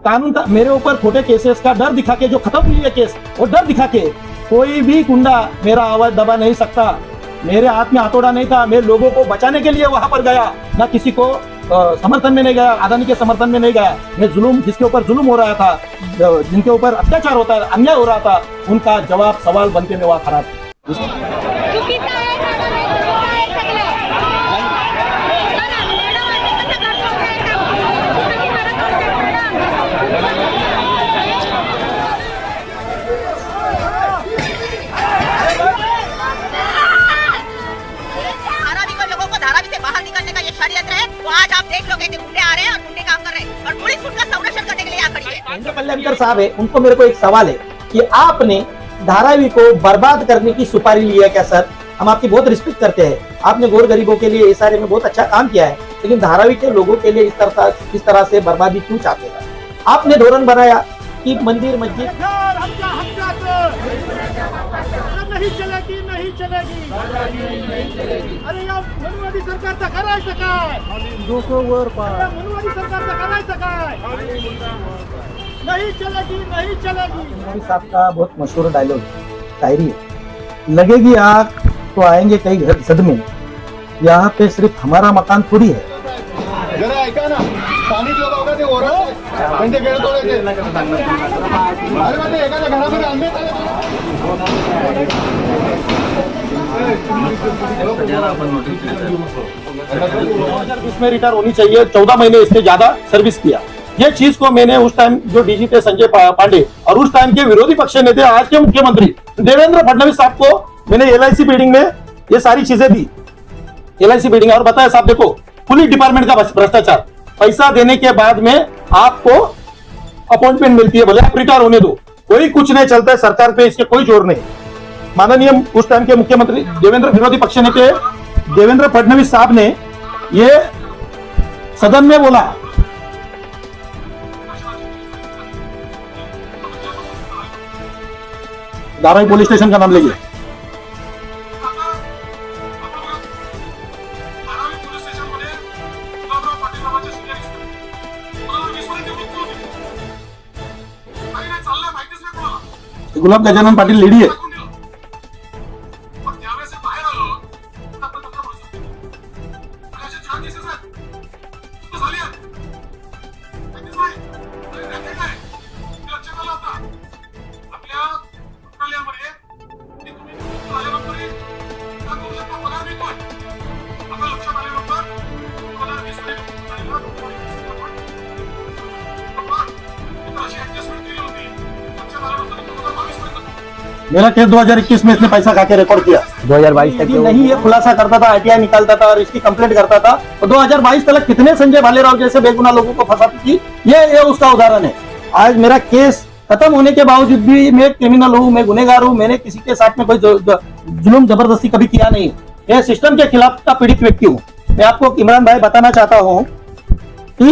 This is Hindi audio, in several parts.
कानून का मेरे ऊपर खोटे केसेस का डर दिखा के जो खत्म हुई है केस, वो डर दिखा के कोई भी गुंडा मेरा आवाज दबा नहीं सकता। मेरे हाथ में हथौड़ा नहीं था, मैं लोगों को बचाने के लिए वहां पर गया, ना किसी को समर्थन में नहीं गया, अदानी के समर्थन में नहीं गया। मैं जुल्म, जिसके ऊपर जुल्म हो रहा था, जिनके ऊपर अत्याचार होता है, अन्याय हो रहा था, उनका जवाब सवाल बनके मैं वहां खड़ा था। बाहर निकलने का ये षड्यंत्र है, तो आज आप देख लोगे कि गुंडे आ रहे हैं और गुंडे काम कर रहे हैं और पुलिस उनका संरक्षण करने के लिए यहाँ खड़ी है। कल्याणकर साहब है, उनको मेरे को एक सवाल है कि आपने धारावी को बर्बाद करने की सुपारी ली है क्या सर? हम आपकी बहुत रिस्पेक्ट करते हैं, आपने गौर गरीबों के लिए इस सारे में बहुत अच्छा काम किया है, लेकिन धारावी के लोगों के लिए इस तरह से बर्बादी क्यों चाहते हैं? आपने धोरण बनाया कि मंदिर मस्जिद नहीं चलेगी, नहीं चलेगी। अरे यार मनवादी सरकार तर करायचं काय? मनवादी सरकार तर करायचं काय? नहीं चलेगी, नहीं चलेगी। मोदी साहब का बहुत मशहूर डायलॉग शायरी है, लगेगी आग तो आएंगे कई घर सदमे, यहाँ पे सिर्फ हमारा मकान थोड़ी है। जरा ऐका ना, स्थानिक लोक बघा ते ओरडतात, त्यांचे गेळ तोडायचे. अरे मग ते एखाद्या घरामध्ये आणण्यात आले. 2020 में रिटायर होनी चाहिए, 14 महीने इससे ज्यादा सर्विस किया। ये चीज को मैंने उस टाइम जो डीजी थे संजय पांडे और उस टाइम के विरोधी पक्ष नेता आज के मुख्यमंत्री देवेंद्र फडणवीस साहब को मैंने LIC बिल्डिंग में ये सारी चीजें दी, LIC बिल्डिंग, और बताया साहब देखो पुलिस डिपार्टमेंट का भ्रष्टाचार, पैसा देने के बाद में आपको अपॉइंटमेंट मिलती है, भले आप रिटायर होने दो, कोई कुछ नहीं चलता है सरकार पे, इसके कोई जोर नहीं। माननीय उस टाइम के मुख्यमंत्री विरोधी पक्ष नेता देवेंद्र फडणवीस साहब ने ये सदन में बोला, धारावी पुलिस स्टेशन का नाम लीजिए, गुलाब गजानन पाटील लेडी है। मेरा केस 2021 में इसने पैसा खा के रिकॉर्ड किया, 2022 तक नहीं ये खुलासा करता था, ITI निकालता था और इसकी कंप्लेंट करता था, और 2022 तक कितने संजय भालेराव जैसे बेगुनाह लोगों को फंसाती थी, ये उसका उदाहरण है। आज मेरा केस खत्म होने के बावजूद भी मैं क्रिमिनल हूँ, मैं गुनहगार हूँ, मैंने किसी के साथ में कोई जुल्म जबरदस्ती कभी किया नहीं, मैं सिस्टम के खिलाफ का पीड़ित व्यक्ति हूँ। मैं आपको इमरान भाई बताना चाहता हूँ कि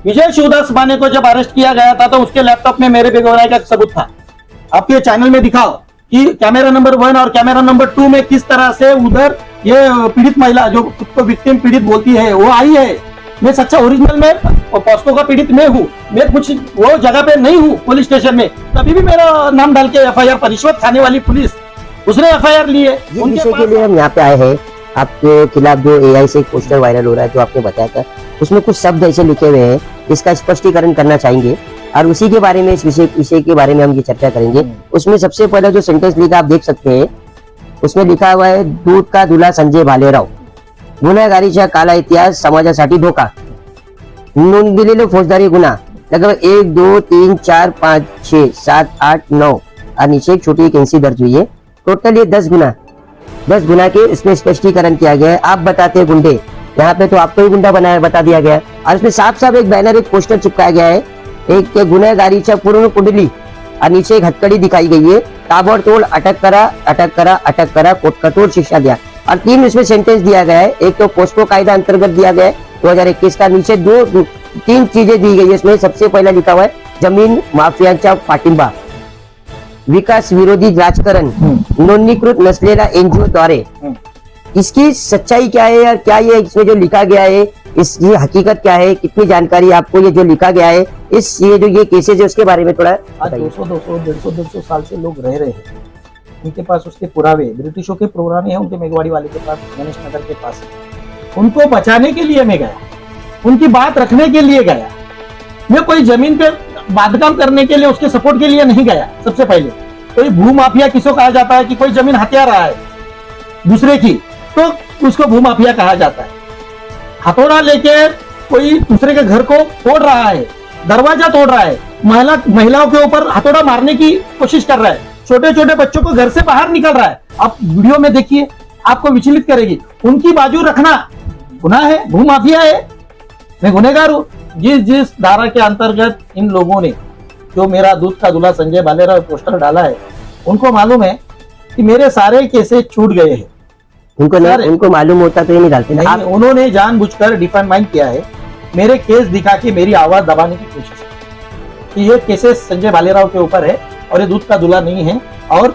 विजय शिवदास माने को जब अरेस्ट किया गया था तो उसके लैपटॉप में मेरे बेगुनाही का सबूत था। आपके चैनल में दिखाओ कि कैमरा नंबर 1 और कैमरा नंबर 2 में किस तरह से उधर ये पीड़ित महिला जो खुद को विक्टिम पीड़ित बोलती है वो आई है। मैं सच्चा ओरिजिनल में पॉस्को का पीड़ित मैं हूँ, मैं कुछ वो जगह पे नहीं हूँ पुलिस स्टेशन में, तभी भी मेरा नाम डाल के FIR पर रिश्वत खाने वाली पुलिस उसने FIR ली है। उनके के लिए हम यहाँ पे आए हैं, आपके खिलाफ जो AI से एक पोस्टर वायरल हो रहा है जो आपने बताया था, उसमें कुछ शब्द ऐसे लिखे हुए हैं, इसका स्पष्टीकरण करना चाहेंगे और उसी के बारे में, इस विषय के बारे में हम ये चर्चा करेंगे। उसमें सबसे पहला जो सेंटेंस लिखा आप देख सकते हैं, उसमें लिखा हुआ है दूध का दूल्हा संजय भालेराव, गुन्हेगारीचा काला इतिहास, समाजासाठी धोका, नोंदलेले फौजदारी गुन्हा लगभग 1 2 3 4 5 6 7 8 9 और नीचे एक छोटी एक एनसी दर्ज हुई है। टोटल ये 10 गुना के इसमें स्पष्टीकरण किया गया है। आप बताते हैं गुंडे, यहाँ पे तो आपको ही गुंडा बनाया बता दिया गया और इसमें साफ साफ एक बैनर, एक पोस्टर चिपकाया गया है, एक गुन्हेगारीच्या पूर्ण कुंडली और नीचे एक हथकड़ी दिखाई गई है, ताबड़तोड़ अटक करा, कठोर शिक्षा दिया, और 3 इसमें सेंटेंस दिया गया है। एक तो पोस्को कायदा अंतर्गत दिया गया है 2021 का, नीचे 3 चीजें दी गई है। इसमें सबसे पहला लिखा हुआ है जमीन माफियांचा पाठिंबा, विकास विरोधी राजकारण, नोंदणीकृत नसलेला NGO द्वारे। इसकी सच्चाई क्या है और क्या ये इसमें जो लिखा गया है, इसकी हकीकत क्या है, कितनी जानकारी आपको ये जो लिखा गया है ये जो ये केसेस है उसके बारे में थोड़ा आज 200-200 साल से लोग रह रहे हैं, उनके पास उसके पुरावे, ब्रिटिशों के पुराने हैं, उनके मेघवाड़ी वाले के पास, गणेश नगर के पास। उनको बचाने के लिए मैं गया, उनकी बात रखने के लिए गया। मैं कोई जमीन पे बांधकाम करने के लिए, उसके सपोर्ट के लिए नहीं गया। सबसे पहले कोई भूमाफिया किसको कहा जाता है कि कोई जमीन हथिया रहा है दूसरे की, तो उसको भूमाफिया कहा जाता है। हथौड़ा लेके कोई दूसरे के घर को तोड़ रहा है, दरवाजा तोड़ रहा है, महिलाओं के ऊपर हथौड़ा मारने की कोशिश कर रहा है, छोटे छोटे बच्चों को घर से बाहर निकल रहा है। आप वीडियो में देखिए, आपको विचलित करेगी। उनकी बाजू रखना गुनाह है, भूमाफिया है, मैं गुनहगार हूं। जिस धारा के अंतर्गत इन लोगों ने जो मेरा दूध का दूल्हा संजय भालेराव पोस्टर डाला है, उनको मालूम है कि मेरे सारे केसेस छूट गए हैं। उनको मालूम होता तो ये नहीं डालते नहीं, उन्होंने जानबूझकर डिफाइन किया है, मेरे केस दिखा के मेरी आवाज दबाने की कोशिश की कि ये केसेस संजय भालेराव के ऊपर है और ये दूध का दूल्हा नहीं है, और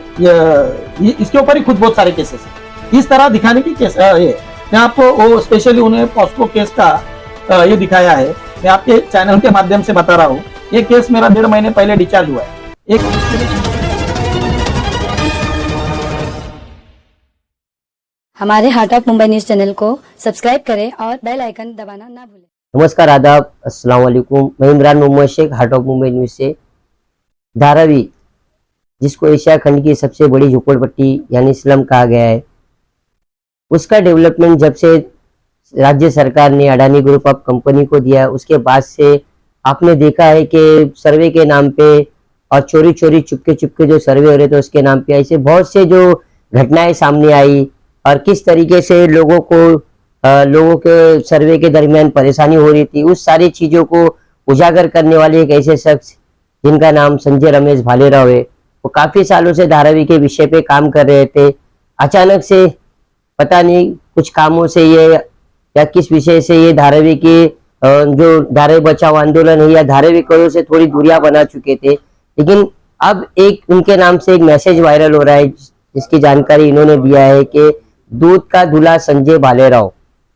इसके ऊपर ही खुद बहुत सारे केसेस है। इस तरह दिखाने की केस ये मैं आपको वो स्पेशली उन्हें पॉस्को केस का ये दिखाया है। मैं आपके चैनल के माध्यम से बता रहा हूँ, ये केस मेरा 1.5 महीने पहले डिस्चार्ज हुआ है। एक हमारे heart of Mumbai news channel को सब्सक्राइब करें और बेल आइकन दबाना ना भूलें। नमस्कार, आदाब, अस्सलाम वालेकुम। मैं Imran Mohammad Shaikh, heart of Mumbai news से। धारावी, जिसको एशिया खंड की सबसे बड़ी झोपड़पट्टी यानी स्लम कहा गया है, उसका डेवलपमेंट जब से राज्य सरकार ने अडानी ग्रुप ऑफ कंपनी को दिया, उसके बाद से आपने देखा है कि सर्वे के नाम पे और चोरी चोरी चुपके जो सर्वे हो रहे थे उसके नाम पे ऐसे बहुत से जो घटनाएं सामने आई, और किस तरीके से लोगों के सर्वे के दरमियान परेशानी हो रही थी, उस सारी चीजों को उजागर करने वाले एक ऐसे शख्स जिनका नाम संजय रमेश भालेराव है, वो काफी सालों से धारावी के विषय पे काम कर रहे थे। अचानक से पता नहीं कुछ कामों से ये या किस विषय से ये धारावी के जो धारावी बचाओ आंदोलन है या धारावी करों से थोड़ी दूरियां बना चुके थे, लेकिन अब एक उनके नाम से एक मैसेज वायरल हो रहा है, जिसकी जानकारी इन्होंने दिया है कि दूध का दूल्हा संजय भालेराव।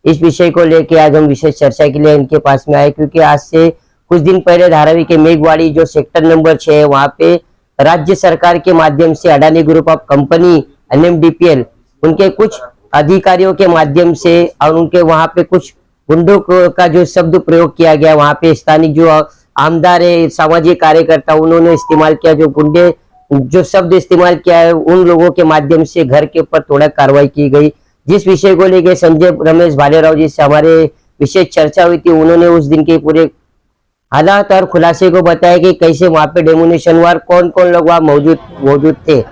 इस विषय को लेकर आज हम विशेष चर्चा के लिए इनके पास में आए, क्योंकि आज से कुछ दिन पहले धारावी के मेघवाड़ी जो सेक्टर नंबर 6 है, वहां पे राज्य सरकार के माध्यम से Adani group of company NMDPL उनके कुछ अधिकारियों के माध्यम से और उनके वहां पे कुछ गुंडों का जो शब्द प्रयोग किया गया, वहां पे स्थानिक जो आमदार है, सामाजिक कार्यकर्ता, उन्होंने इस्तेमाल किया, जो गुंडे जो शब्द इस्तेमाल किया है, उन लोगों के माध्यम से घर के ऊपर थोड़ा कार्रवाई की गई। जिस विषय को लेकर संजय रमेश भालेराव जी से हमारे विशेष चर्चा हुई थी, उन्होंने उस दिन के पूरे हालात और खुलासे को बताया कि कैसे वहां पे डेमोनेशन हुआ, कौन कौन लोग वहां मौजूद थे।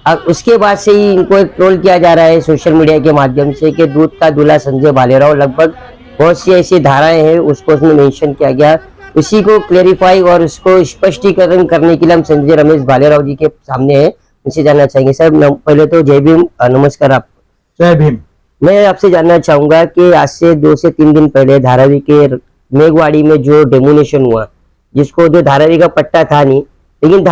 अब उसके बाद से ही इनको एक ट्रोल किया जा रहा है सोशल मीडिया के माध्यम से कि दूध का दूल्हा संजय भालेराव, लगभग बहुत सी ऐसी धाराएं हैं उसको उसमें मेंशन किया गया। उसी को क्लेरिफाई और उसको स्पष्टीकरण करने के लिए हम संजय रमेश भालेराव जी के सामने हैं, उनसे जानना चाहेंगे। सर पहले तो जय भीम, नमस्कार। आप जय भीम। मैं आपसे जानना चाहूंगा कि आज से 2 से 3 दिन पहले धारावी के मेघवाड़ी में जो डेमोनेशन हुआ, जिसको जो धारावी का पट्टा था नहीं, लेकिन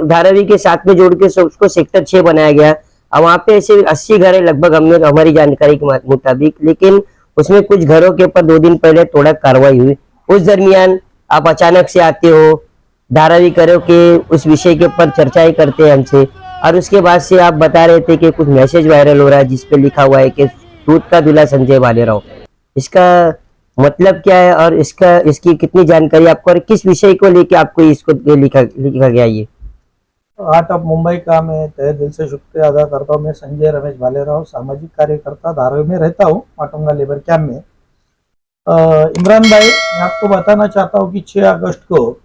धारावी के साथ में जोड़ के उसको सेक्टर 6 बनाया गया। अब वहाँ पे ऐसे 80 घर है लगभग, हमारी जानकारी के मुताबिक, लेकिन उसमें कुछ घरों के ऊपर 2 दिन पहले थोड़ा कार्रवाई हुई। उस दरमियान आप अचानक से आते हो, धारावी करो के उस विषय के ऊपर चर्चाएं करते हैं हमसे, और उसके बाद से आप बता रहे थे कि कुछ मैसेज वायरल हो रहा है जिसपे लिखा हुआ है कि दूध का दूल्हा संजय भालेराव। इसका मतलब क्या है और इसकी कितनी जानकारी आपको, और किस विषय को लेके आपको इसको लिखा गया? ये हार्ट ऑफ मुंबई का मैं तहे दिल से शुक्रिया अदा करता हूँ। मैं संजय रमेश भालेराव, सामाजिक कार्यकर्ता, धारावी में रहता हूँ, माटुंगा लेबर कैंप में। इमरान भाई, मैं आपको बताना चाहता हूँ कि 6 अगस्त को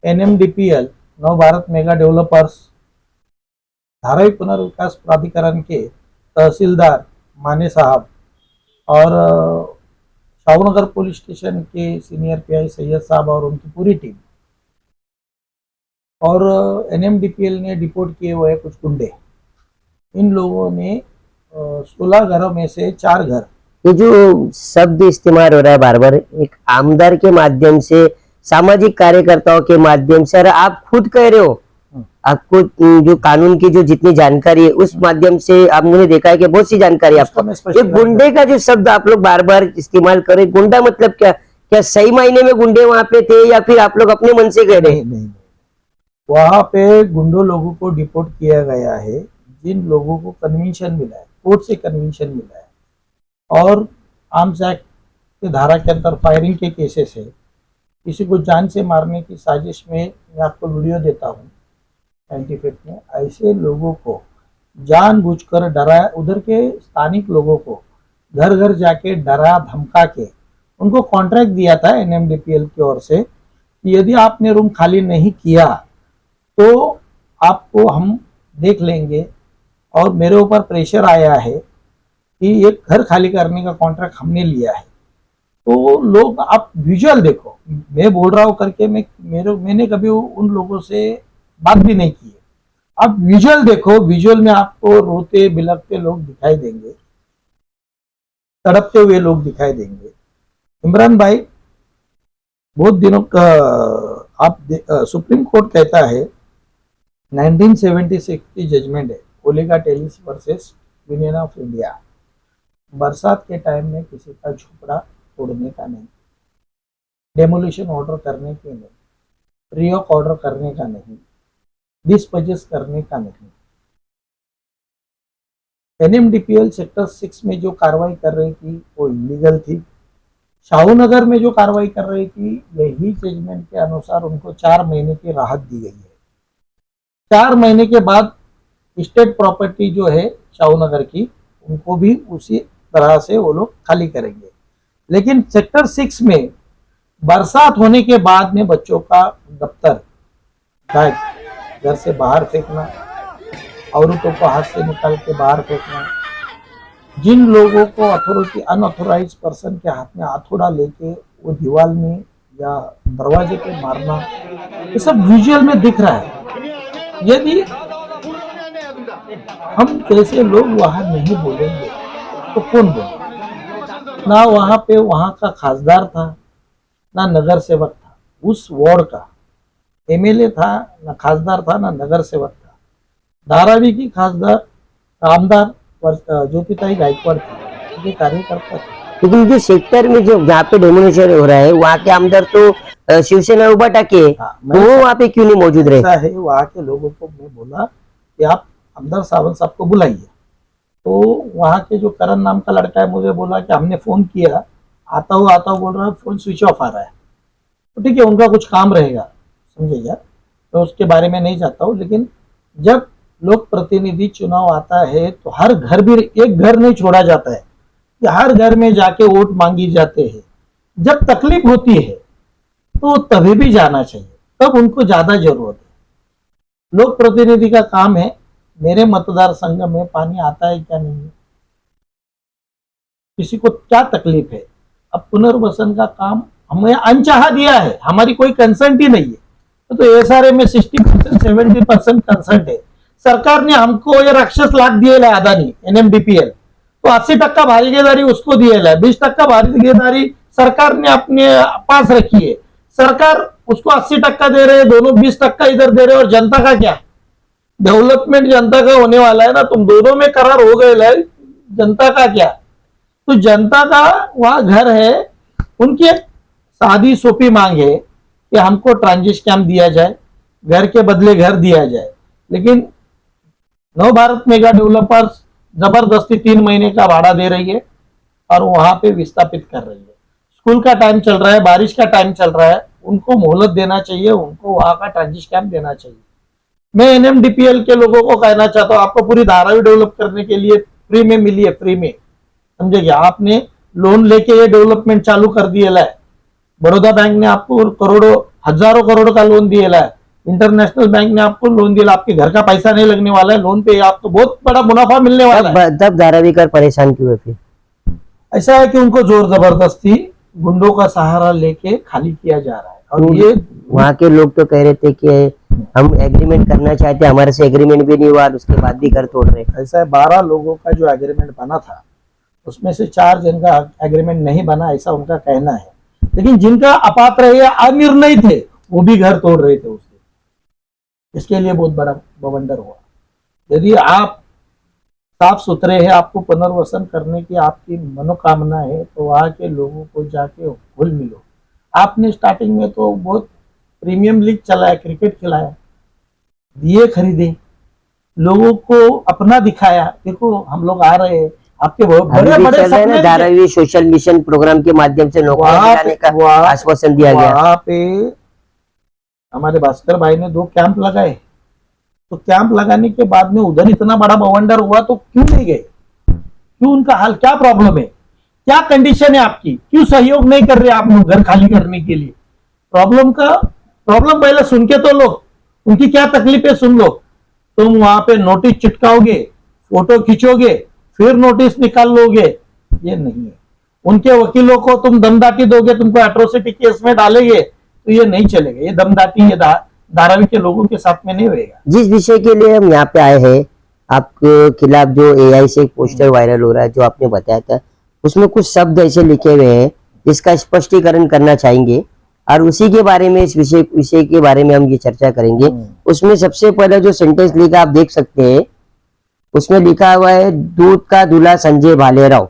NMDPL नव भारत मेगा डेवलपर्स धारावी पुनर्विकास प्राधिकरण के तहसीलदार माने साहब और शाहूनगर पुलिस स्टेशन के सीनियर PI सैयद साहब और उनकी पूरी टीम और NMDPL ने डिपोर्ट किए हुए कुछ गुंडे, इन लोगों ने 16 घरों में से 4 घर, ये जो शब्द इस्तेमाल हो रहा है बार बार, एक आमदार के माध्यम से, सामाजिक कार्यकर्ताओं के माध्यम से, और आप खुद कह रहे हो आपको जो कानून की जो जितनी जानकारी है उस माध्यम से आपने देखा है कि बहुत सी जानकारी आपको, ये गुंडे का जो शब्द आप लोग बार बार इस्तेमाल करें, गुंडा मतलब क्या क्या सही मायने में गुंडे वहां पे थे या फिर आप लोग अपने मन से गए रहे? नहीं, वहां पे गुंडों लोगों को डिपोर्ट किया गया है जिन लोगों को कन्विक्शन मिला है, कोर्ट से कन्विक्शन मिला है और आर्म्स एक्ट की धारा के अंदर फायरिंग के केसेस है, किसी को जान से मारने की साजिश में, मैं आपको वीडियो देता हूँ 95 में, ऐसे लोगों को जानबूझकर डराया, उधर के स्थानिक लोगों को घर घर जाके डरा धमका के उनको कॉन्ट्रैक्ट दिया था NMDPL की ओर से कि यदि आपने रूम खाली नहीं किया तो आपको हम देख लेंगे, और मेरे ऊपर प्रेशर आया है कि एक घर खाली करने का कॉन्ट्रैक्ट हमने लिया है। तो लोग, आप विजुअल देखो, मैं बोल रहा हूँ करके मैंने कभी उन लोगों से बात भी नहीं की है। आप विजुअल देखो, विजुअल में आपको रोते बिलखते लोग दिखाई देंगे, तड़पते हुए लोग दिखाई देंगे। इमरान भाई, बहुत दिनों का सुप्रीम कोर्ट कहता है 1976 की जजमेंट है, Olga Tellis versus union of India, बरसात के टाइम में किसी का झोपड़ा तोड़ने का नहीं, डेमोलिशन ऑर्डर करने के नहीं, रियोक ऑर्डर करने का नहीं, डिस्पोजेस करने का नहीं। NMDPL सेक्टर 6 में जो कार्रवाई कर रही थी वो इलीगल थी। शाहूनगर में जो कार्रवाई कर रही थी, यही जजमेंट के अनुसार उनको 4 महीने की राहत दी गई है। 4 महीने के बाद स्टेट प्रॉपर्टी जो है शाहूनगर की, उनको भी उसी तरह से वो लोग खाली करेंगे। लेकिन सेक्टर 6 में बरसात होने के बाद में बच्चों का दफ्तर, बैग घर से बाहर फेंकना, औरतों को हाथ से निकाल के बाहर फेंकना, जिन लोगों को अथॉरिटी अनऑथोराइज पर्सन के हाथ में हथौड़ा लेके वो दीवार में या दरवाजे पे मारना, ये सब विजुअल में दिख रहा है। यदि हम जैसे लोग वहां नहीं बोलेंगे तो कौन बोलेगा? ना वहां पे वहां का खासदार था, ना नगर सेवक था, उस वार्ड का MLA था, ना खासदार था, ना नगर सेवक था। धारावी की खासदार आमदार ज्योतिताई गायकवाड़ थी, ये कार्यकर्ता थे। लेकिन जो सेक्टर में जो जहाँ पे डेमोनेशन हो रहा है वहाँ के आमदार तो शिवसेना उबाटा के, वो वहाँ पे क्यों नहीं मौजूद रहे? ऐसा है, वहाँ के लोगों को मैं बोला कि आप आमदार सावंत साहब को बुलाइए, तो वहाँ के जो करण नाम का लड़का है मुझे बोला कि हमने फोन किया, आता हुआ बोल रहा है फोन स्विच ऑफ आ रहा है। तो ठीक है, उनका कुछ काम रहेगा, समझेगा, तो उसके बारे में नहीं जानता हूँ। लेकिन जब लोक प्रतिनिधि चुनाव आता है तो हर घर भी, एक घर नहीं छोड़ा जाता है कि हर घर में जाके वोट मांगी जाते हैं। जब तकलीफ होती है तो तभी भी जाना चाहिए, तब उनको ज्यादा जरूरत है। लोक प्रतिनिधि का काम है मेरे मतदार संघ में पानी आता है क्या नहीं है, किसी को क्या तकलीफ है। अब पुनर्वसन का काम हमें अनचाहा दिया है, हमारी कोई कंसर्ट ही नहीं है। तो SRA में 60% 70% कंसर्ट है। सरकार ने हमको ये राक्षस लाट दिए है अदानी NMDPL, तो 80% भागीदारी उसको दिए है, 20% भागीदारी सरकार ने अपने पास रखी है। सरकार उसको 80% दे रहे, दोनों 20% इधर दे रहे, और जनता का क्या? डेवलपमेंट जनता का होने वाला है ना, तुम दोनों में करार हो गए, जनता का क्या? तो जनता का वहां घर है, उनकी एक सादी सोपी मांग है कि हमको ट्रांजिट कैंप दिया जाए, घर के बदले घर दिया जाए। लेकिन नव भारत मेगा डेवलपर्स जबरदस्ती 3 महीने का भाड़ा दे रही है और वहां पे विस्थापित कर रही है। स्कूल का टाइम चल रहा है, बारिश का टाइम चल रहा है, उनको मोहलत देना चाहिए, उनको वहां का ट्रांजिट कैंप देना चाहिए। मैं NMDPL के लोगों को कहना चाहता हूँ, आपको पूरी धारावी डेवलप करने के लिए फ्री में मिली है, फ्री में, समझे? आपने लोन लेके ये डेवलपमेंट चालू कर दिया है। बड़ौदा बैंक ने आपको करोड़ों, हजारों करोड़ का लोन दिया है। इंटरनेशनल बैंक ने आपको लोन दिया, आपके घर का पैसा नहीं लगने वाला है, लोन पे आपको बहुत बड़ा मुनाफा मिलने वाला है। तब धारावीकर परेशान क्यों है फिर? ऐसा है कि उनको जोर जबरदस्ती गुंडों का सहारा लेके खाली किया जा रहा है। और ये वहाँ के लोग तो कह रहे थे कि हम एग्रीमेंट करना चाहते, हमारे से एग्रीमेंट भी नहीं हुआ, उसके बाद भी घर तोड़ रहे। ऐसा है, 12 लोगों का जो एग्रीमेंट बना था उसमें से 4 जन का एग्रीमेंट नहीं बना, ऐसा उनका कहना है। लेकिन जिनका अपात्र या अनिर्णय थे वो भी घर तोड़ रहे थे उसके। इसके लिए बहुत बड़ा बवंडर हुआ। यदि आप साफ सुथरे हैं, आपको पुनर्वसन करने की आपकी मनोकामना है, तो वहाँ के लोगों को जाके घुल मिलो, आपने स्टार्टिंग में तो बहुत प्रीमियम लीग चलाया, क्रिकेट खिलाया, दिए खरीदे, लोगों को अपना दिखाया, देखो हम लोग आ रहे हैं, आपके बहुत अभी बड़े भी बड़े चल रहा है ना सपने धारावी सोशल मिशन प्रोग्राम के माध्यम से नौकरी दिलाने का आश्वासन दिया गया। वहां पे हमारे भास्कर भाई ने 2 कैंप लगाए, तो कैंप लगाने के बाद में उधर इतना बड़ा बवंडर हुआ तो क्यों नहीं गए? क्यों? उनका हाल क्या प्रॉब्लम है, क्या कंडीशन है आपकी, क्यों सहयोग नहीं कर रहे आप लोग घर खाली करने के लिए? प्रॉब्लम पहले सुन के तो लो, उनकी क्या तकलीफ है सुन लो। तुम वहां पे नोटिस चिटकाओगे, फोटो खींचोगे, फिर नोटिस निकाल लोगे, ये नहीं है। उनके वकीलों को तुम दमदाटी दोगे, तुमको एट्रोसिटी केस में डालेंगे, तो ये नहीं चलेगा। ये दमदाटी ये धारावी के लोगों के साथ में नहीं रहेगा। जिस विषय के लिए हम यहाँ पे आए हैं, आपके खिलाफ जो एआई से एक पोस्टर वायरल हो रहा है जो आपने बताया था, उसमें कुछ शब्द ऐसे लिखे हुए हैं जिसका स्पष्टीकरण करना चाहेंगे और उसी के बारे में इस विषय के बारे में हम ये चर्चा करेंगे। उसमें सबसे पहले जो सेंटेंस लिखा आप देख सकते हैं, उसमें लिखा हुआ है दूध का दूल्हा संजय भालेराव,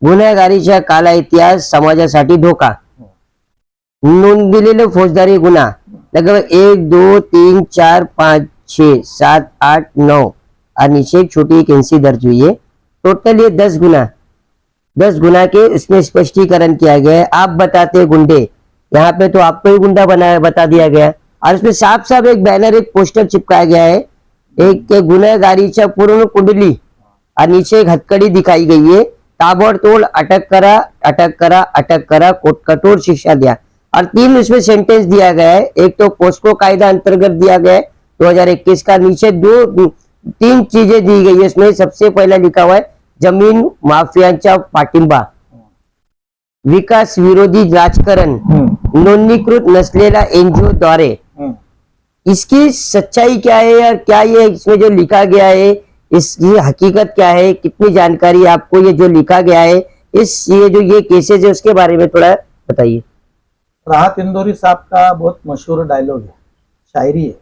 गुन्हेगारीचा काला इतिहास समाजासाठी धोका, नोंदलेले फौजदारी गुन्हा लगभग 1 2 3 4 5 6 7 8 9 और नीचे एक छोटी एक एनसी दर्ज हुई है। टोटल ये 10 गुना के इसमें स्पष्टीकरण किया गया है। आप बताते गुंडे, यहाँ पे तो आपको ही गुंडा बता दिया गया और इसमें साफ साफ एक बैनर एक पोस्टर चिपकाया गया है, एक गुन्हेगारीच्या पूर्ण कुंडली और नीचे एक हथकड़ी दिखाई गई है, ताबड़तोड़ अटक करा कठोर शिक्षा दिया और 3 इसमें सेंटेंस दिया गया है। एक तो पोस्को कायदा अंतर्गत दिया गया है 2021 का, नीचे 3 चीजें दी गई है। इसमें सबसे पहला लिखा हुआ है जमीन माफियांचा पाठिंबा, विकास विरोधी राजकारण, नोंदणीकृत नसलेला एनजीओ द्वारे। इसकी सच्चाई क्या है या क्या ये इसमें जो लिखा गया है इसकी हकीकत क्या है, कितनी जानकारी आपको ये जो लिखा गया है ये केसेस है उसके बारे में थोड़ा बताइए। राहत इंदौरी साहब का बहुत मशहूर डायलॉग है, शायरी है,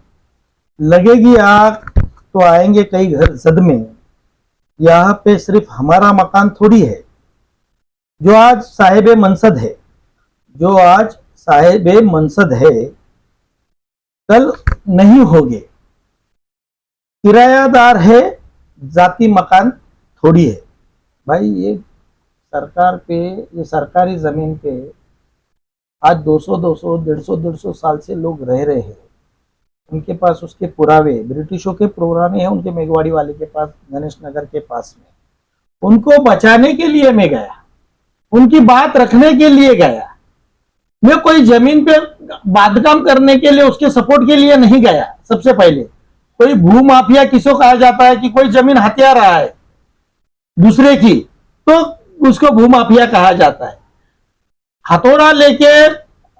लगेगी आग तो आएंगे कई घर जद में, यहाँ पे सिर्फ हमारा मकान थोड़ी है। जो आज साहिब मनसद है कल नहीं होगे, किरायादार है जाती मकान थोड़ी है। भाई ये सरकारी जमीन पे आज 200 150 साल से लोग रह रहे हैं। उनके पास उसके पुरावे ब्रिटिशों के पुराने हैं, उनके मेघवाड़ी वाले के पास, गणेश नगर के पास में। उनको बचाने के लिए मैं गया, उनकी बात रखने के लिए गया। मैं कोई जमीन पे बांधकाम करने के लिए उसके सपोर्ट के लिए नहीं गया। सबसे पहले कोई भू माफिया किसको कहा जाता है कि कोई जमीन हत्या रहा है दूसरे की, तो उसको भू माफिया कहा जाता है। हथौड़ा लेके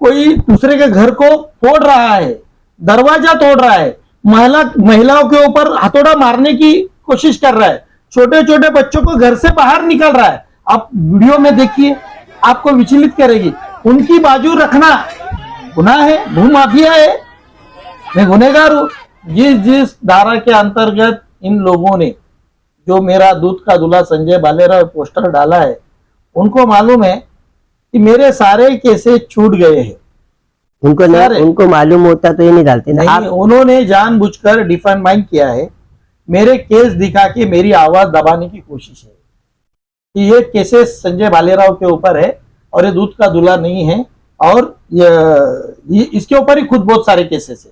कोई दूसरे के घर को फोड़ रहा है, दरवाजा तोड़ रहा है, महिलाओं के ऊपर हथौड़ा मारने की कोशिश कर रहा है, छोटे छोटे बच्चों को घर से बाहर निकल रहा है। आप वीडियो में देखिए, आपको विचलित करेगी। उनकी बाजू रखना गुनाह है, भू माफिया है, मैं गुनहगार हूं। जिस धारा के अंतर्गत इन लोगों ने जो मेरा दूध का दूल्हा संजय भालेराव पोस्टर डाला है, उनको मालूम है कि मेरे सारे केसेस छूट गए हैं। उनको मालूम होता तो ये नहीं डालते ना। नहीं, उन्होंने जानबूझकर डिफाइन किया है, मेरे केस दिखा के मेरी आवाज दबाने की कोशिश है कि ये केसेस संजय भालेराव के ऊपर है और ये दूध का दूल्हा नहीं है, और ये इसके ऊपर ही खुद बहुत सारे केसेस है।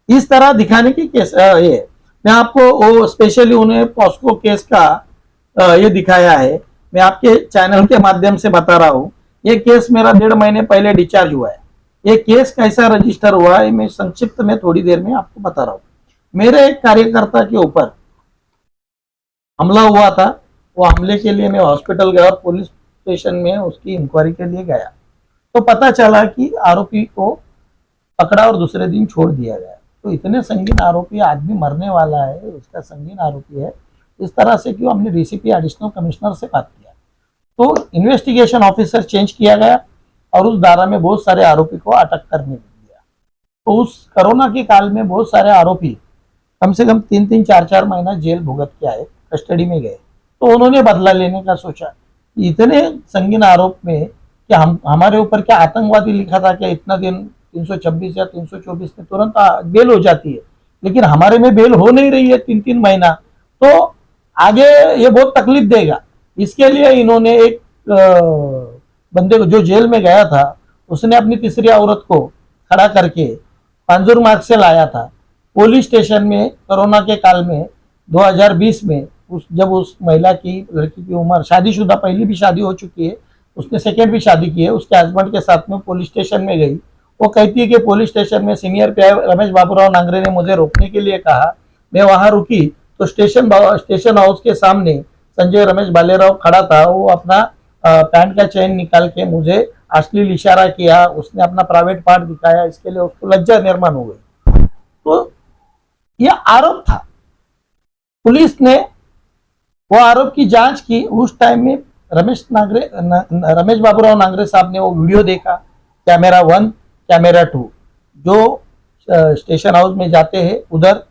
इस तरह दिखाने की केस ये मैं आपको वो स्पेशली उन्हें पॉस्को केस का ये दिखाया है। मैं आपके चैनल के माध्यम से बता रहा हूँ, ये केस मेरा 1.5 महीने पहले डिस्चार्ज हुआ है। ये केस कैसा रजिस्टर हुआ है मैं संक्षिप्त में थोड़ी देर में आपको बता रहा हूँ। मेरे एक कार्यकर्ता के ऊपर हमला हुआ था, वो हमले के लिए मैं हॉस्पिटल गया और पुलिस स्टेशन में उसकी इंक्वायरी के लिए गया, तो पता चला कि आरोपी को पकड़ा और दूसरे दिन छोड़ दिया गया। तो इतने संगीन आरोपी, आदमी मरने वाला है, उसका संगीन आरोपी है, इस तरह से क्यों? हमने डीसीपी एडिशनल कमिश्नर से बात किया, तो इन्वेस्टिगेशन ऑफिसर चेंज किया गया और उस धारा में बहुत सारे आरोपी को अटक करने दिया। तो उस कोरोना के काल में बहुत सारे आरोपी कम से कम 3-3 4-4 महीना जेल भुगत के आए, कस्टडी में गए। तो उन्होंने बदला लेने का सोचा। इतने संगीन आरोप में कि हमारे ऊपर क्या आतंकवादी लिखा था क्या, इतना दिन 326 या 324 में तुरंत बेल हो जाती है, लेकिन हमारे में बेल हो नहीं रही है 3-3 महीना, तो आगे ये बहुत तकलीफ देगा। इसके लिए इन्होंने एक बंदे को जो जेल में गया था, उसने अपनी तीसरी औरत को खड़ा करके पांजुर मार्ग से लाया था पुलिस स्टेशन में कोरोना के काल में 2020 में। जब उस महिला की, लड़की की उम्र, शादीशुदा, पहली भी शादी हो चुकी है, उसने सेकेंड भी शादी की है, उसके हस्बैंड के साथ में पुलिस स्टेशन में गई। वो कहती है कि पुलिस स्टेशन में सीनियर पीआई रमेश बाबूराव नांगरे ने मुझे रोकने के लिए कहा, मैं वहां रुकी तो स्टेशन हाउस के सामने संजय रमेश बालेराव खड़ा था। वो अपना पैंट का चेन निकाल के मुझे अश्लील इशारा किया, उसने अपना प्राइवेट पार्ट दिखाया, इसके लिए उसको लज्जा निर्माण हो गई। तो यह आरोप था, पुलिस ने वो आरोप की जांच की। उस टाइम में रमेश बाबूराव नांगरे साहब ने वो वीडियो देखा, कैमरा 1 कैमरा 2 जो स्टेशन हाउस में जाते हैं उधर,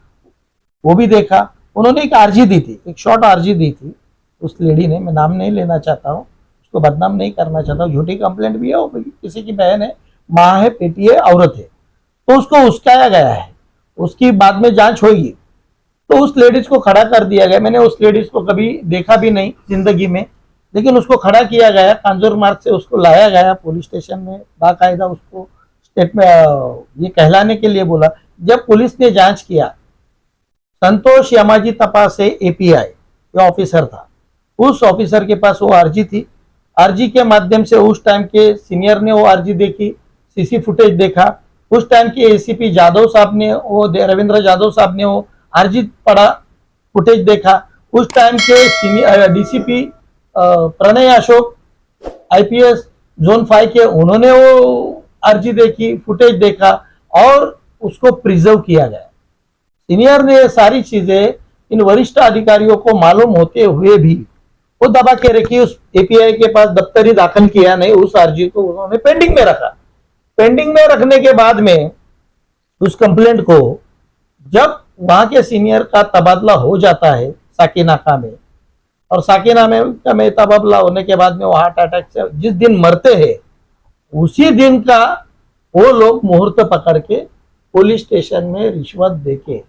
वो भी देखा। उन्होंने एक आरजी दी थी, एक शॉर्ट आरजी दी थी उस लेडी ने, मैं नाम नहीं लेना चाहता हूँ, उसको बदनाम नहीं करना चाहता हूँ, झूठी कंप्लेंट भी है, वो किसी की बहन है, माँ है, बेटी है, औरत है, तो उसको उस्काया गया है। उसकी बाद में जांच होगी, तो उस लेडीज को खड़ा कर दिया गया। मैंने उस लेडीज को कभी देखा भी नहीं जिंदगी में, लेकिन उसको खड़ा किया गया, कांजूर मार्ग से उसको लाया गया पुलिस स्टेशन में, बाकायदा उसको स्टेट में ये कहलाने के लिए बोला। जब पुलिस ने जांच किया, संतोष यमाजी तपास से एपीआई ये ऑफिसर था, उस ऑफिसर के पास वो आरजी थी। आरजी के माध्यम से उस टाइम के सीनियर ने वो आरजी देखी, सीसी फुटेज देखा। उस टाइम के एसीपी जादव साहब ने, वो रविंद्र जादव साहब ने वो आरजी पढ़ा, फुटेज देखा। उस टाइम के senior DCP Pranay Ashok IPS zone 5 के, उन्होंने वो आरजी देखी, फुटेज देखा और उसको प्रिजर्व किया गया। सीनियर ने ये सारी चीजें इन वरिष्ठ अधिकारियों को मालूम होते हुए भी वो दबा के रखी, उस एपीआई के पास दफ्तरी दाखिल किया नहीं, उस आरजी को उन्होंने पेंडिंग में रखा। पेंडिंग में रखने के बाद में उस कंप्लेंट को जब वहां के सीनियर का तबादला हो जाता है साकिनाका में, और साकिनाका में तबादला होने के बाद में वो हार्ट अटैक से जिस दिन मरते हैं, उसी दिन का वो लोग मुहूर्त पकड़ के पुलिस स्टेशन में रिश्वत देके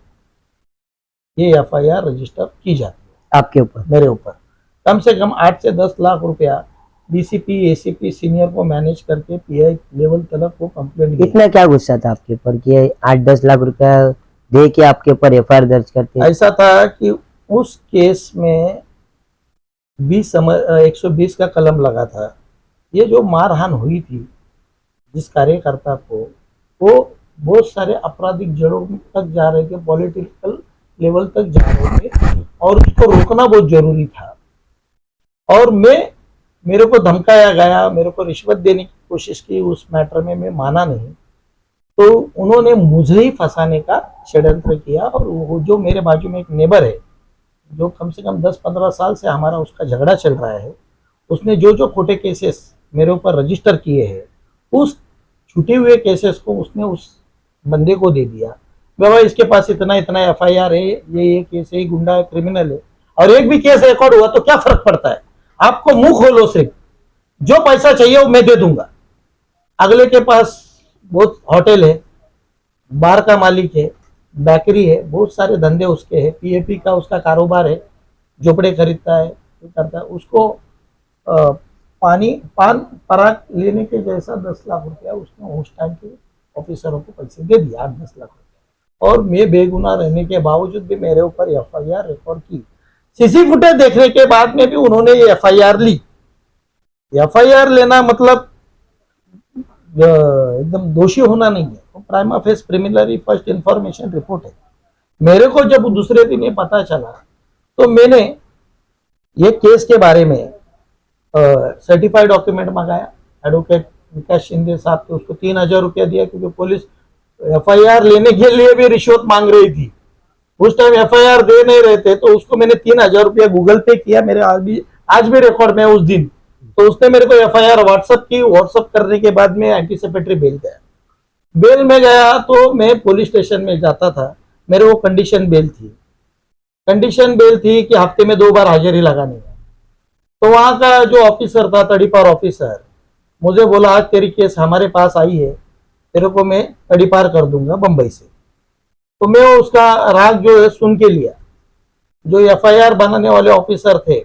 ये एफआईआर रजिस्टर की जाती है आपके ऊपर, मेरे ऊपर। कम से कम 8 से 10 लाख रुपया डीसीपी एसीपी सीनियर को मैनेज करके पीआई लेवल तक वो कंप्लेंट। इतना क्या गुस्सा था आपके ऊपर कि 8-10 लाख रुपया दे के आपके ऊपर एफआईआर दर्ज करते? ऐसा था कि उस केस में 120 का कलम लगा था। ये जो मारहान हुई थी जिस कार्यकर्ता को, वो बहुत सारे आपराधिक जड़ों तक जा रहे थे, पॉलिटिकल लेवल तक जा रहे थे, और उसको रोकना बहुत जरूरी था। और मेरे को धमकाया गया, मेरे को रिश्वत देने की कोशिश की, उस मैटर में मैं माना नहीं, तो उन्होंने मुझे ही फंसाने का षड्यंत्र किया। और वो जो मेरे बाजू में एक नेबर है, जो कम से कम 10-15 साल से हमारा उसका झगड़ा चल रहा है, उसने जो खोटे केसेस मेरे ऊपर रजिस्टर किए हैं, उस छूटे हुए केसेस को उसने उस बंदे को दे दिया। बाबा इसके पास इतना एफआईआर है, ये केस है, गुंडा है, क्रिमिनल है, और एक भी केस रिकॉर्ड हुआ तो क्या फर्क पड़ता है? आपको मुंह खोलो, सिर्फ जो पैसा चाहिए वो मैं दे दूंगा। अगले के पास बहुत होटल है, बार का मालिक है, बेकरी है, बहुत सारे धंधे उसके हैं, पीएपी का उसका कारोबार है, झोपड़े खरीदता है, करता है, उसको पान पराग लेने के जैसा 10 लाख रुपया उसने उस टाइम के ऑफिसरों को पैसे दे दिया, 8-10 लाख रुपया। और मैं बेगुनाह रहने के बावजूद भी मेरे ऊपर एफआईआर रिकॉर्ड की। सीसी फुटेज देखने के बाद में भी उन्होंने ये एफआईआर ली। एफआईआर लेना मतलब एकदम दोषी होना नहीं है, तो prima face preliminary first information report है। मेरे को जब दूसरे दिन ये पता चला तो मैंने ये केस के बारे में सर्टिफाइड डॉक्यूमेंट मंगाया। एडवोकेट विकास शिंदे साहब को उसको 3000 रुपया दिया, क्योंकि पुलिस एफआईआर लेने के लिए भी रिश्वत मांग रही थी। उस टाइम एफआईआर दे नहीं रहे थे, तो उसको मैंने 3000 रुपया गूगल पे किया। मेरे आज भी रिकॉर्ड में उस दिन, तो उसने मेरे को एफआईआर व्हाट्सएप की। व्हाट्सएप करने के बाद में एंटीसिपेटरी बेल गया। बेल में गया तो मैं पुलिस स्टेशन में जाता था, मेरे को कंडीशन बेल थी। कंडीशन बेल थी कि हफ्ते में 2 बार हाजिरी लगानी है। तो वहां का जो ऑफिसर था, तड़ीपार ऑफिसर, मुझे बोला आज तेरी केस हमारे पास आई है, तेरे को मैं कड़ी पार कर दूंगा बंबई से। तो मैं उसका राग जो है सुन के लिया। जो एफआईआर बनाने वाले ऑफिसर थे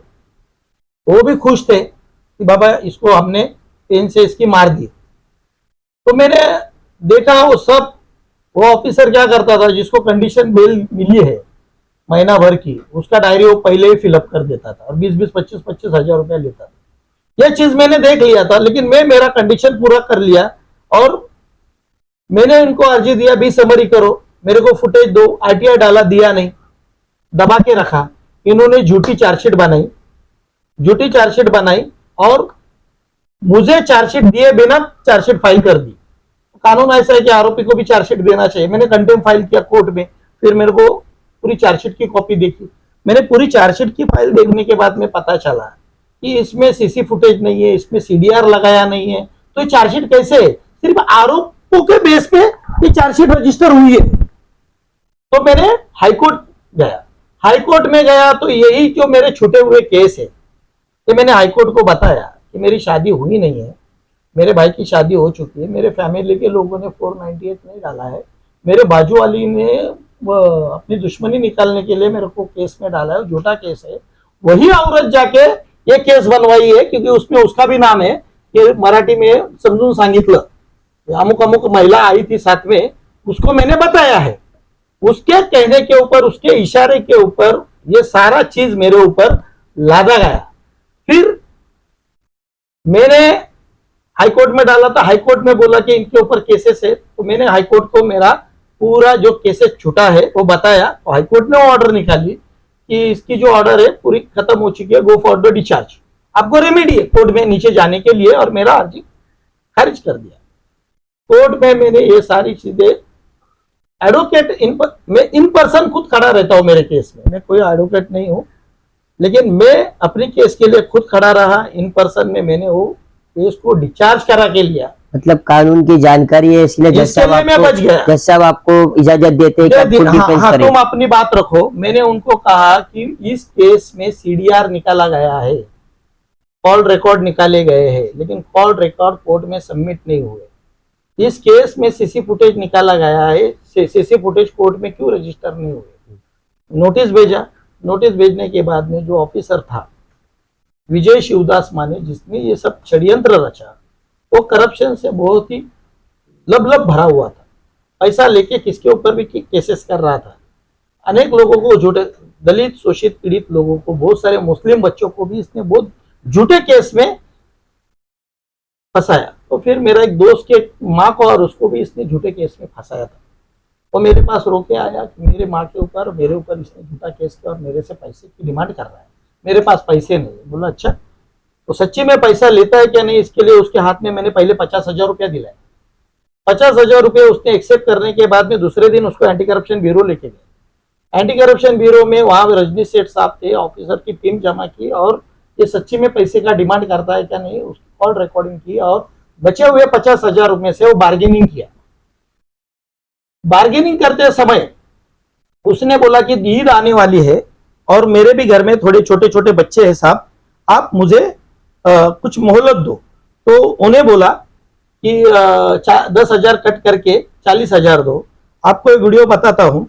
वो भी खुश थे कि बाबा इसको हमने पेन से इसकी मार दी। तो मैंने देखा वो ऑफिसर क्या करता था, जिसको कंडीशन बेल मिली है महीना भर की, उसका डायरी वो पहले ही फिलअप कर देता था और 20-20, 25-25 हजार रुपया लेता था। यह चीज मैंने देख लिया था, लेकिन मैं मेरा कंडीशन पूरा कर लिया और मैंने उनको अर्जी दिया, भी समरी करो, मेरे को फुटेज दो। आरटीआई डाला, दिया नहीं, दबा के रखा। इन्होंने झूठी चार्जशीट बनाई और मुझे चार्जशीट दिए बिना चार्जशीट फाइल कर दी। कानून ऐसा है कि आरोपी को भी चार्जशीट देना चाहिए। मैंने कंटेम्प्ट फाइल किया कोर्ट में, फिर मेरे को पूरी चार्जशीट की कॉपी देखी। मैंने पूरी चार्जशीट की फाइल देखने के बाद में पता चला कि इसमें सीसी फुटेज नहीं है, इसमें सीडीआर लगाया नहीं है। तो ये चार्जशीट कैसे है? सिर्फ आरोपों के बेस पे ये चार्जशीट रजिस्टर हुई है। तो मैंने हाईकोर्ट गया। हाईकोर्ट में गया तो यही जो मेरे छूटे हुए केस है, ये मैंने हाईकोर्ट को बताया कि मेरी शादी हुई नहीं है, मेरे भाई की शादी हो चुकी है, मेरे फैमिली के लोगों ने 498 नहीं डाला है, मेरे बाजू वाली ने अपनी दुश्मनी निकालने के लिए मेरे को केस में डाला है, झूठा केस है। वही औरत जाके ये केस बनवाई है, क्योंकि उसमें उसका भी नाम है, ये मराठी में समझून सांगितलं, अमुक अमुक महिला आई थी साथ में, उसको मैंने बताया है। उसके कहने के ऊपर, उसके इशारे के ऊपर ये सारा चीज मेरे ऊपर लादा गया। फिर मैंने हाईकोर्ट में डाला था, हाईकोर्ट में बोला कि इनके ऊपर केसेस है। तो मैंने हाईकोर्ट को मेरा पूरा जो केसेस छूटा है वो बताया। तो हाईकोर्ट ने ऑर्डर निकाली कि इसकी जो ऑर्डर है पूरी खत्म हो चुकी है, गो फॉर द डिस्चार्ज। आपको रेमेडी है कोर्ट में नीचे जाने के लिए, और मेरा अर्जी खारिज कर दिया कोर्ट में। मैंने ये सारी चीजें एडवोकेट मैं इन पर्सन खुद खड़ा रहता हूं मेरे केस में, मैं कोई एडवोकेट नहीं हूं, लेकिन मैं अपने केस के लिए खुद खड़ा रहा। इन पर्सन में मैंने वो केस को डिस्चार्ज करा के लिया। मतलब कानून की जानकारी है, इसलिए जज साहब आपको इजाजत देते हैं कि आप खुद डिफेंस करें। तुम अपनी बात रखो। मैंने उनको कहा कि इस केस में सीडीआर निकाला गया है, कॉल रिकॉर्ड निकाले गए हैं, लेकिन कॉल रिकॉर्ड कोर्ट में सबमिट नहीं हुए। इस केस में सीसी फुटेज निकाला गया है, सीसी फुटेज कोर्ट में क्यों रजिस्टर नहीं हुए? नोटिस भेजा। नोटिस भेजने के बाद में जो ऑफिसर था विजय शिवदास माने, जिसने ये सब षड्यंत्र रचा, वो करप्शन से बहुत ही लबलब भरा हुआ था। पैसा लेके किसके ऊपर भी केसेस कर रहा था। अनेक लोगों को, झूठे दलित शोषित पीड़ित लोगों को, बहुत सारे मुस्लिम बच्चों को भी इसने बहुत झूठे केस में फंसाया। तो फिर मेरा एक दोस्त के माँ को और उसको भी इसने झूठे केस में फंसाया था। वो मेरे पास रोके आया कि मेरे माँ के ऊपर, मेरे ऊपर इसने झूठा केस किया और मेरे से पैसे की डिमांड कर रहा है। मेरे पास पैसे नहीं। बोला अच्छा, तो सच्ची में पैसा लेता है क्या नहीं, इसके लिए उसके हाथ में मैंने पहले 50,000 रुपया दिलाया। 50,000 रुपये उसने एक्सेप्ट करने के बाद में दूसरे दिन उसको एंटी करप्शन ब्यूरो लेके गए। एंटी करप्शन ब्यूरो में वहां रजनीश सेठ साहब थे, ऑफिसर की टीम जमा की और ये सच्ची में पैसे का डिमांड करता है क्या नहीं, उसकी कॉल रिकॉर्डिंग की और बचे हुए 50,000 रुपये से वो बार्गेनिंग किया। बार्गेनिंग करते समय उसने बोला कि ईद आने वाली है और मेरे भी घर में थोड़े छोटे छोटे बच्चे हैं साहब, आप मुझे कुछ मोहलत दो। तो उन्हें बोला कि 10,000 कट करके 40,000 दो। आपको एक वीडियो बताता हूँ।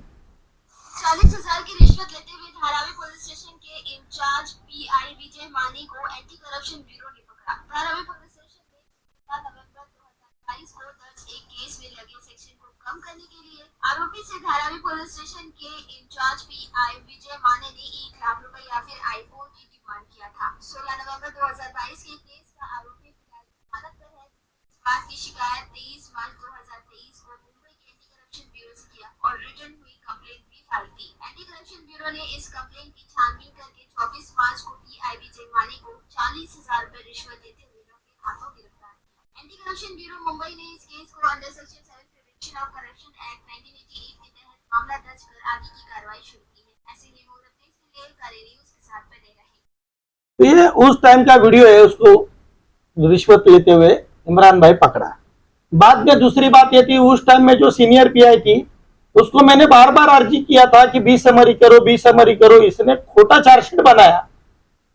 40,000 की रिश्वत लेते हुए धारावी पुलिस स्टेशन के इंचार्ज पीआई विजय मानी को एंटी करप्शन ब्यूरो ने पकड़ा। धारावी पुलिस स्टेशन में 17 नवंबर 2022 को दर्ज एक केस में लगे सेक्शन को कम करने के लिए आरोपी से धारावी पुलिस स्टेशन के इंचार्ज पीआई विजय माने ने 1 लाख रुपए या फिर आईफोन की डिमांड किया था। 16 नवंबर 2022 के केस का आरोपी फिलहाल जमानत पर है। इस बात की शिकायत 23 मार्च 2023 को मुंबई के एंटी करप्शन ब्यूरो से किया और रिटर्न हुई कंप्लेंट भी फाइल की। एंटी करप्शन ब्यूरो ने इस कंप्लेंट की छानबीन करके 24 मार्च को पीआई विजय माने को 40,000 रुपए रिश्वत देते हुए उनके हाथों गिरफ्तार किया। एंटी करप्शन ब्यूरो मुंबई ने इस केस को under section 7 prevention of corruption act 1988 के तहत मामला दर्ज कर आगे की कार्रवाई शुरू की है। ऐसे ही मोर अपडेट्स के लिए कार्य न्यूज के साथ बने रहें। तो ये उस टाइम का वीडियो है, उसको रिश्वत लेते हुए इमरान भाई पकड़ा। बाद में दूसरी बात ये थी, उस टाइम में जो सीनियर पीआई थी उसको मैंने बार बार अर्जी किया था कि 20 समरी करो, 20 समरी करो। इसने खोटा चार्जशीट बनाया।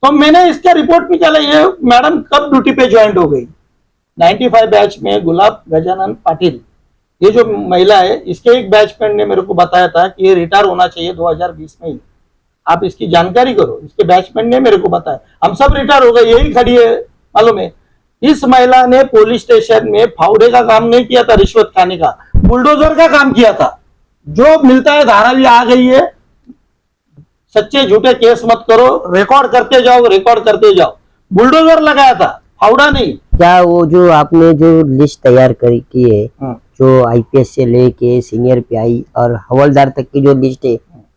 तो मैंने इसका रिपोर्ट निकाला, ये मैडम कब ड्यूटी पे ज्वाइन हो गई। 95 बैच में गुलाब गजानन पाटिल, ये जो महिला है, इसके एक बैचमेट ने मेरे को बताया था कि ये रिटायर होना चाहिए 2020 में ही। आप इसकी जानकारी करो, इसके बैचमेट ने मेरे को बताया। हम सब रिटायर हो गए, यही खड़ी है, मालूम है। इस महिला ने पुलिस स्टेशन में फावड़े का काम नहीं किया था, रिश्वत खाने का, बुलडोजर का काम किया था। जो मिलता है धारावी आ गई है, सच्चे झूठे केस मत करो, रिकॉर्ड करते जाओ। बुलडोजर लगाया था, फावड़ा नहीं। क्या वो जो आपने जो लिस्ट तैयार करी की है, जो आईपीएस से लेके सीनियर पीआई और हवलदार तक की जो लिस्ट है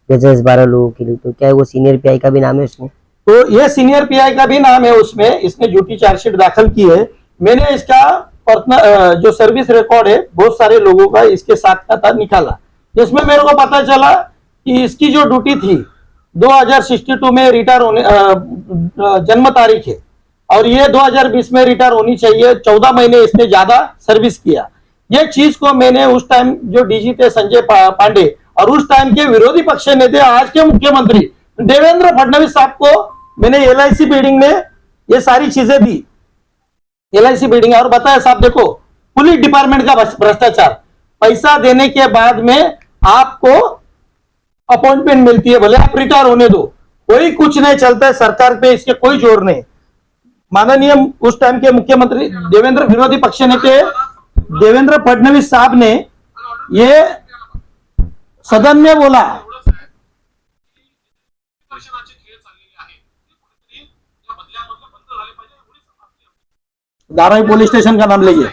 10-12 लोगों के लिए, तो क्या वो सीनियर पीआई का भी नाम है उसमें? तो ये सीनियर पीआई का भी नाम है उसमें। इसने झूठी चार्जशीट दाखिल की है। मैंने इसका पर्सनल जो सर्विस रिकॉर्ड है बहुत सारे लोगों का इसके साथ का था, निकाला, जिसमें मेरे को पता चला कि इसकी जो ड्यूटी थी 2062 में रिटायर होने जन्म तारीख है, और ये 2020 में रिटायर होनी चाहिए। 14 महीने इसने ज्यादा सर्विस किया। ये चीज को मैंने उस टाइम जो डीजी थे संजय पांडे और उस टाइम के विरोधी पक्ष नेता आज के मुख्यमंत्री देवेंद्र फडणवीस साहब को मैंने LIC बिल्डिंग में ये सारी चीजें दी, LIC बिल्डिंग, और बताया साहब देखो पुलिस डिपार्टमेंट का भ्रष्टाचार, पैसा देने के बाद में आपको अपॉइंटमेंट मिलती है, भले आप रिटायर होने दो, कोई कुछ नहीं चलता है सरकार पे, इसके कोई जोर नहीं। माननीय उस टाइम के मुख्यमंत्री देवेंद्र विरोधी पक्ष नेते देवेंद्र फडणवीस साहब ने ये सदन में बोला, धारावी पोलीस स्टेशन का नाम लेंगे।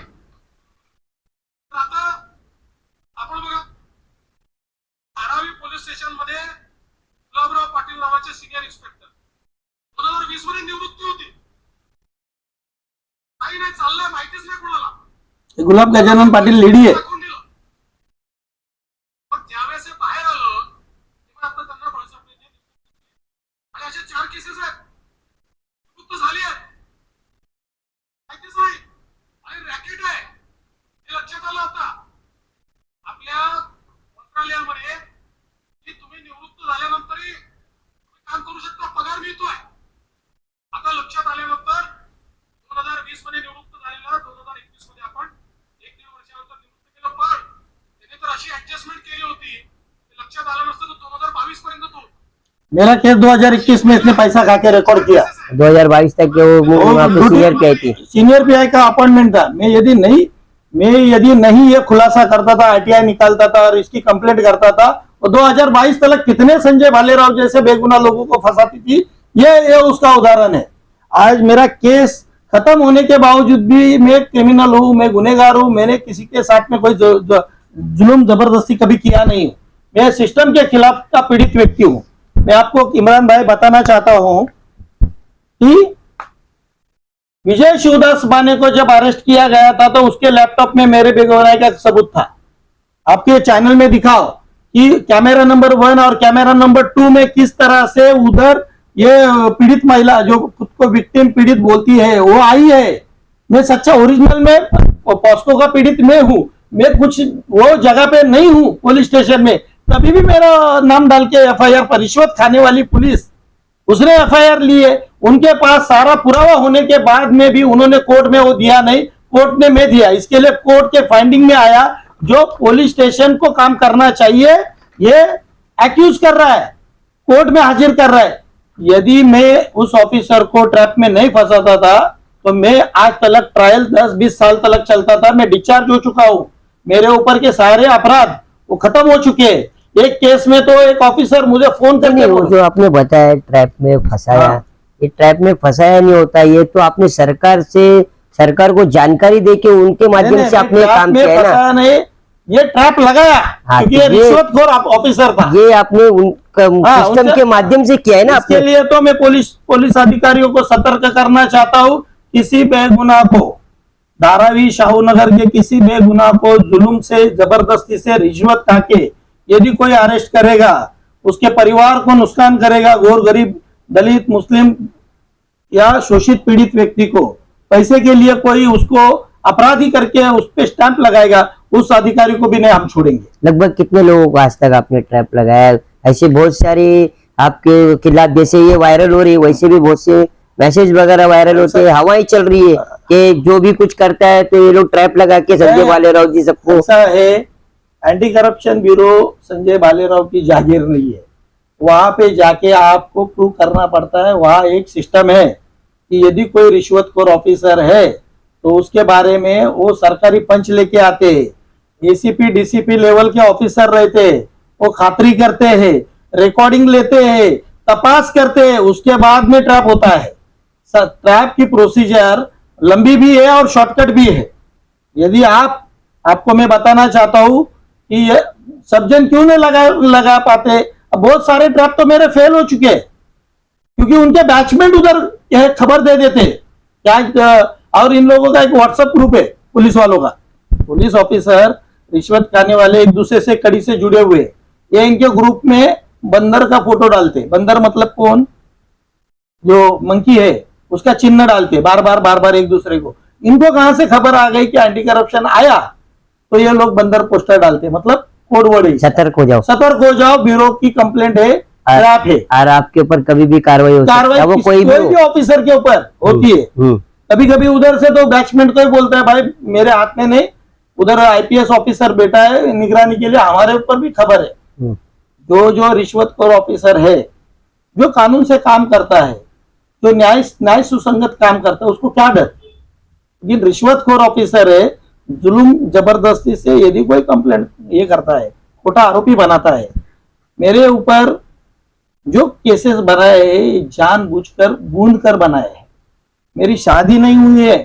आपण बघा धारावी पोलीस स्टेशन मध्ये गुलाबराव पाटील नावाचे सिनियर इन्स्पेक्टर 2020 मध्ये निवृत्ती होती, काही नाही चाललंय, माहितीच नाही कोणाला। गुलाब गजानन पाटील लेडी है। मग ज्यावेळेस हे बाहेर आलं तेव्हा आता त्यांना बळजबरी नाही, आणि अशा 4 केसेस आहेत, निवृत्त झाली आहेत, माहितीच नाही, आणि रॅकेट आहे हे लक्षात आलं आता आपल्या मंत्रालयामध्ये की तुम्ही निवृत्त झाल्यानंतरही तुम्ही काम करू शकता, पगार मिळतोय। आता लक्षात आल्यानंतर 2020 मध्ये निवृत्त झालेला 2021 मध्ये आपण 1-1.5 वर्षानंतर निवृत्त केलं, पण त्याने तर अशी ऍडजस्टमेंट केली होती लक्षात आलं नसतं तर 2022 पर्यंत तो मेरा केस 2021 में इसने पैसा खा के रिकॉर्ड किया। 2022 तक के वो सीनियर पीआई थी, सीनियर पीआई का अपॉइंटमेंट था। मैं यदि नहीं ये खुलासा करता था, RTI निकालता था और इसकी कंप्लेंट करता था, और 2022 तक कितने संजय भालेराव जैसे बेगुनाह लोगों को फंसाती थी, ये उसका उदाहरण है। आज मेरा केस खत्म होने के बावजूद भी मैं क्रिमिनल हूँ, मैं गुनहगार हूँ, मैंने किसी के साथ में कोई जुल्म जबरदस्ती कभी किया नहीं हूँ, मैं सिस्टम के खिलाफ का पीड़ित व्यक्ति हूँ। मैं आपको इमरान भाई बताना चाहता हूँ कि विजय शिवदास बाने को जब अरेस्ट किया गया था तो उसके लैपटॉप में मेरे बेगुनाही का सबूत था। आपके चैनल में दिखाओ कि कैमरा नंबर 1 और कैमरा नंबर 2 में किस तरह से उधर ये पीड़ित महिला जो खुद को विक्टिम पीड़ित बोलती है वो आई है। मैं सच्चा ओरिजिनल में पॉस्को का पीड़ित मैं हूं, मैं कुछ वो जगह पे नहीं हूं पुलिस स्टेशन में, तभी भी मेरा नाम डाल के FIR पर रिश्वत खाने वाली पुलिस उसने FIR ली है। उनके पास सारा पुरावा होने के बाद में भी उन्होंने कोर्ट में वो दिया नहीं, कोर्ट ने मैं दिया। इसके लिए कोर्ट के फाइंडिंग में आया जो पुलिस स्टेशन को काम करना चाहिए ये एक्यूज कर रहा है, कोर्ट में हाजिर कर रहा है। यदि मैं उस ऑफिसर को ट्रैप में नहीं फंसाता था तो मैं आज तक ट्रायल 10-20 साल तक चलता था। मैं डिस्चार्ज हो चुका हूं, मेरे ऊपर के सारे अपराध वो खत्म हो चुके हैं। एक केस में तो एक ऑफिसर मुझे फोन करके वो जो आपने बताया ट्रैप में फंसाया, ये ट्रैप में फंसाया नहीं होता, ये तो आपने सरकार को जानकारी देके उनके माध्यम से आपने काम किया है ना। नहीं, ये ट्रैप लगाया क्योंकि ये रिश्वतखोर ऑफिसर था, ये आपने सिस्टम के माध्यम से किया है ना। इसके लिए तो मैं पुलिस अधिकारियों को सतर्क करना चाहता हूँ, किसी बेगुनाह को धारावी शाहूनगर के किसी बेगुनाह को जुल्म से जबरदस्ती से रिश्वत खा के यदि कोई अरेस्ट करेगा, उसके परिवार को नुकसान करेगा, गौर गरीब दलित मुस्लिम या शोषित पीड़ित व्यक्ति को पैसे के लिए कोई उसको अपराधी करके उस पर स्टैंप लगाएगा, उस अधिकारी को भी नहीं हम छोड़ेंगे। लगभग कितने लोगों को आज तक आपने ट्रैप लगाया? ऐसे बहुत सारे आपके खिलाफ जैसे ये वायरल हो रही है वैसे भी बहुत से मैसेज वगैरह वायरल होते हैं, हवाएं चल रही है, कि जो भी कुछ करता है तो ये लोग ट्रैप लगा के संजय भालेराव जी सबको। ऐसा है, anti corruption bureau Sanjay Bhalerao की जागीर नहीं है। वहां पे जाके आपको प्रूव करना पड़ता है। वहां एक सिस्टम है कि यदि कोई रिश्वतखोर ऑफिसर है तो उसके बारे में वो सरकारी पंच लेके आते हैं। एसीपी डीसीपी लेवल के ऑफिसर रहते हैं, वो खातरी करते हैं, रिकॉर्डिंग लेते हैं, तपास करते हैं, उसके बाद में ट्रैप होता है। ट्रैप की प्रोसीजर लंबी भी है और शॉर्टकट भी है। यदि आपको मैं बताना चाहता हूं कि ये सब जन क्यों नहीं लगा पाते। अब बहुत सारे ट्रैप तो मेरे फेल हो चुके हैं क्योंकि उनके बैचमेंट उधर यह खबर दे देते क्या। और इन लोगों का एक व्हाट्सएप ग्रुप है पुलिस वालों का। पुलिस ऑफिसर रिश्वत खाने वाले एक दूसरे से कड़ी से जुड़े हुए, ये इनके ग्रुप में बंदर का फोटो डालते। बंदर मतलब कौन, जो मंकी है उसका चिन्ह डालते बार बार एक दूसरे को। इनको कहां से खबर आ गई कि एंटी करप्शन आया, तो ये लोग बंदर पोस्टर डालते। मतलब कोड वर्ड है, सतर्क हो जाओ, ब्यूरो की कंप्लेंट है, ट्रैप है और आपके ऊपर कभी भी कार्रवाई हो सकती है। वो कोई भी ऑफिसर के ऊपर होती है। कभी कभी उधर से तो बैचमेंट को ही बोलता है भाई मेरे हाथ में नहीं, उधर आईपीएस ऑफिसर बैठा है निगरानी के लिए, हमारे ऊपर भी खबर है। जो रिश्वतखोर ऑफिसर है, जो कानून से काम करता है, जो न्याय सुसंगत काम करता है, उसको क्या डर। लेकिन रिश्वतखोर ऑफिसर है, जुल्म जबरदस्ती से यदि कोई कंप्लेंट ये करता है, खोटा आरोपी बनाता है। मेरे ऊपर जो केसेस बनाए हैं जानबूझकर बूंद कर बनाए हैं। मेरी शादी नहीं हुई है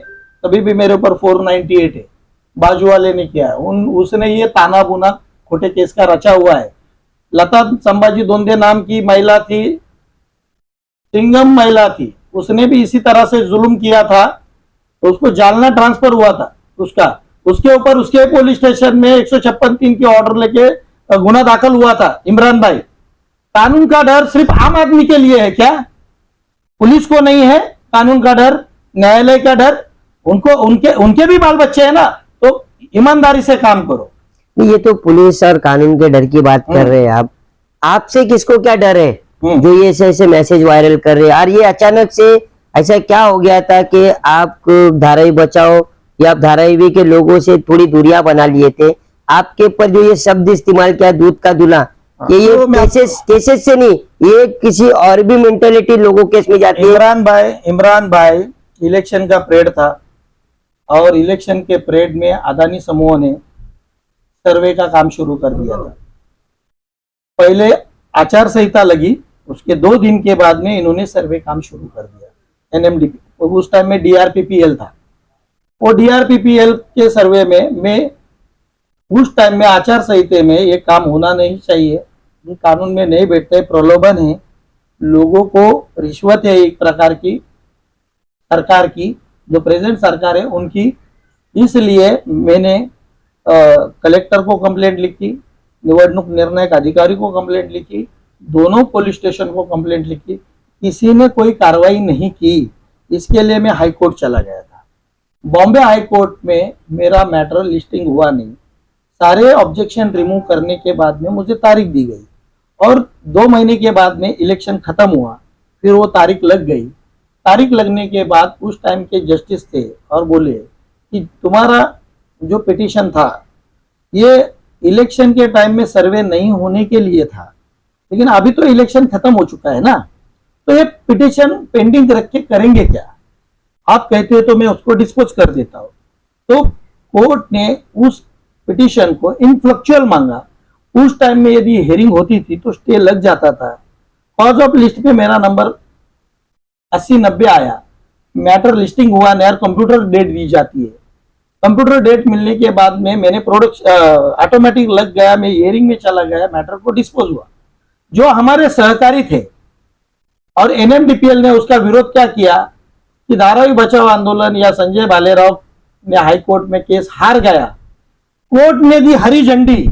तभी भी मेरे ऊपर 498 है, बाजू वाले ने किया है। उसने ये ताना बुना खोटे केस का रचा हुआ है। लता संभाजी दोंदे नाम की महिला थी, सिंगम महिला थी, उसने भी इसी तरह से जुल्म किया था, तो उसको जालना ट्रांसफर हुआ था उसके ऊपर उसके पुलिस स्टेशन में 156(3) की ऑर्डर लेके गुना दाखिल हुआ था। इमरान भाई, कानून का डर सिर्फ आम आदमी के लिए है क्या? पुलिस को नहीं है कानून का डर, न्यायालय का डर? उनके भी बाल बच्चे हैं ना, तो ईमानदारी से काम करो। ये तो पुलिस और कानून के डर की बात कर रहे हैं आप। आपसे किसको क्या डर है जो ये ऐसे मैसेज वायरल कर रहे हैं? और ये अचानक से ऐसा क्या हो गया था कि आप धारावी बचाओ या धारावी के लोगों से थोड़ी दूरियां बना लिए थे? आपके ऊपर जो ये शब्द इस्तेमाल किया दूध का दूल्हा, ये केसेस से नहीं, ये किसी और भी मेंटेलिटी लोगों के इसमें जाती है। इमरान भाई इलेक्शन का परेड था और इलेक्शन के परेड में अदानी समूह ने सर्वे का काम शुरू कर दिया था। पहले आचार संहिता लगी, उसके 2 दिन के बाद में इन्होंने सर्वे काम शुरू कर दिया। एनएमडीपी, उस टाइम में डीआरपीपीएल था। वो डीआरपीपीएल के सर्वे में उस टाइम में आचार संहिता में ये काम होना नहीं चाहिए, ये कानून में नहीं बैठते, प्रलोभन है, लोगों को रिश्वत है एक प्रकार की, सरकार की जो प्रेजेंट सरकार है उनकी। इसलिए मैंने कलेक्टर को कंप्लेंट लिखी, निवडणूक निर्णायक अधिकारी को कंप्लेंट लिखी, दोनों पुलिस स्टेशन को कंप्लेंट लिखी, किसी ने कोई कार्रवाई नहीं की। इसके लिए मैं हाई कोर्ट चला गया था। बॉम्बे हाई कोर्ट में मेरा मैटर लिस्टिंग हुआ नहीं। सारे ऑब्जेक्शन रिमूव करने के बाद में मुझे तारीख दी गई और 2 महीने के बाद में इलेक्शन खत्म हुआ, फिर वो तारीख लग गई। तारीख लगने के बाद उस टाइम के जस्टिस थे और बोले कि तुम्हारा जो पिटीशन था ये इलेक्शन के टाइम में सर्वे नहीं होने के लिए था, लेकिन अभी तो इलेक्शन खत्म हो चुका है ना, तो ये पिटीशन पेंडिंग रख के करेंगे क्या? आप कहते हो तो मैं उसको डिस्पोज कर देता हूं। तो कोर्ट ने उस पिटीशन को इनफ्लक्चुअल मांगा। उस टाइम में यदि हेयरिंग होती थी तो स्टे लग जाता था। कॉज ऑफ लिस्ट पे मेरा नंबर 80-90 आया, मैटर लिस्टिंग हुआ नहीं, कंप्यूटर डेट दी जाती है। कंप्यूटर डेट मिलने के बाद में मैंने प्रोडक्ट ऑटोमेटिक लग गया, मैं हियरिंग में चला गया, मैटर को डिस्पोज हुआ। जो हमारे सहकारी थे और एनएमडीपीएल ने उसका विरोध क्या किया कि धारावी बचाओ आंदोलन या संजय भालेराव ने हाई कोर्ट में केस हार गया। कोर्ट ने दी हरी झंडी।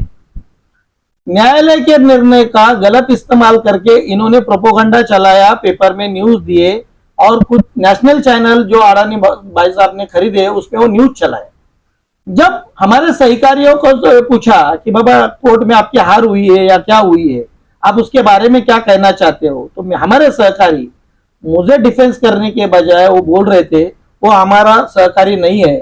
न्यायालय के निर्णय का गलत इस्तेमाल करके इन्होंने प्रोपोगंडा चलाया, पेपर में न्यूज दिए और कुछ नेशनल चैनल जो अडानी भाई साहब ने खरीदे उसमें वो न्यूज चलाए। जब हमारे सहकारियों को पूछा कि बाबा कोर्ट में आपकी हार हुई है या क्या हुई है, आप उसके बारे में क्या कहना चाहते हो, तो हमारे सहकारी मुझे डिफेंस करने के बजाय वो बोल रहे थे वो हमारा सहकारी नहीं है,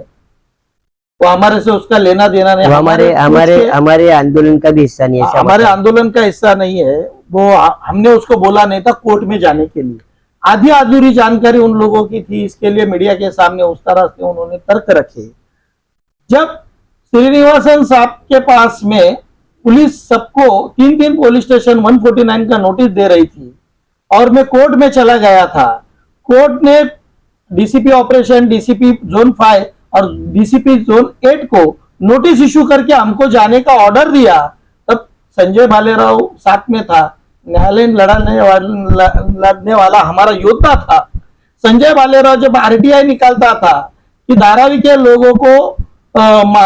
वो हमारे से उसका लेना देना नहीं। वो हमारे हमारे हमारे आंदोलन का भी हिस्सा नहीं है, हमारे आंदोलन का हिस्सा नहीं है। वो हमने उसको बोला नहीं था कोर्ट में जाने के लिए, आधी अधूरी जानकारी उन लोगों की थी, इसके लिए मीडिया के सामने उस तरह से उन्होंने तर्क रखे। जब श्रीनिवासन साहब के पास में पुलिस सबको 3 पुलिस स्टेशन 149 का नोटिस दे रही थी और मैं कोर्ट में चला गया था, कोर्ट ने डीसीपी ऑपरेशन, डीसीपी जोन 5 और डीसीपी जोन 8 को नोटिस इशू करके हमको जाने का ऑर्डर दिया। तब संजय भालेराव साथ में था, न्यायालय लड़ने वाला हमारा योद्धा था। संजय भालेराव जब आरटीआई निकालता था कि धारावी के लोगों को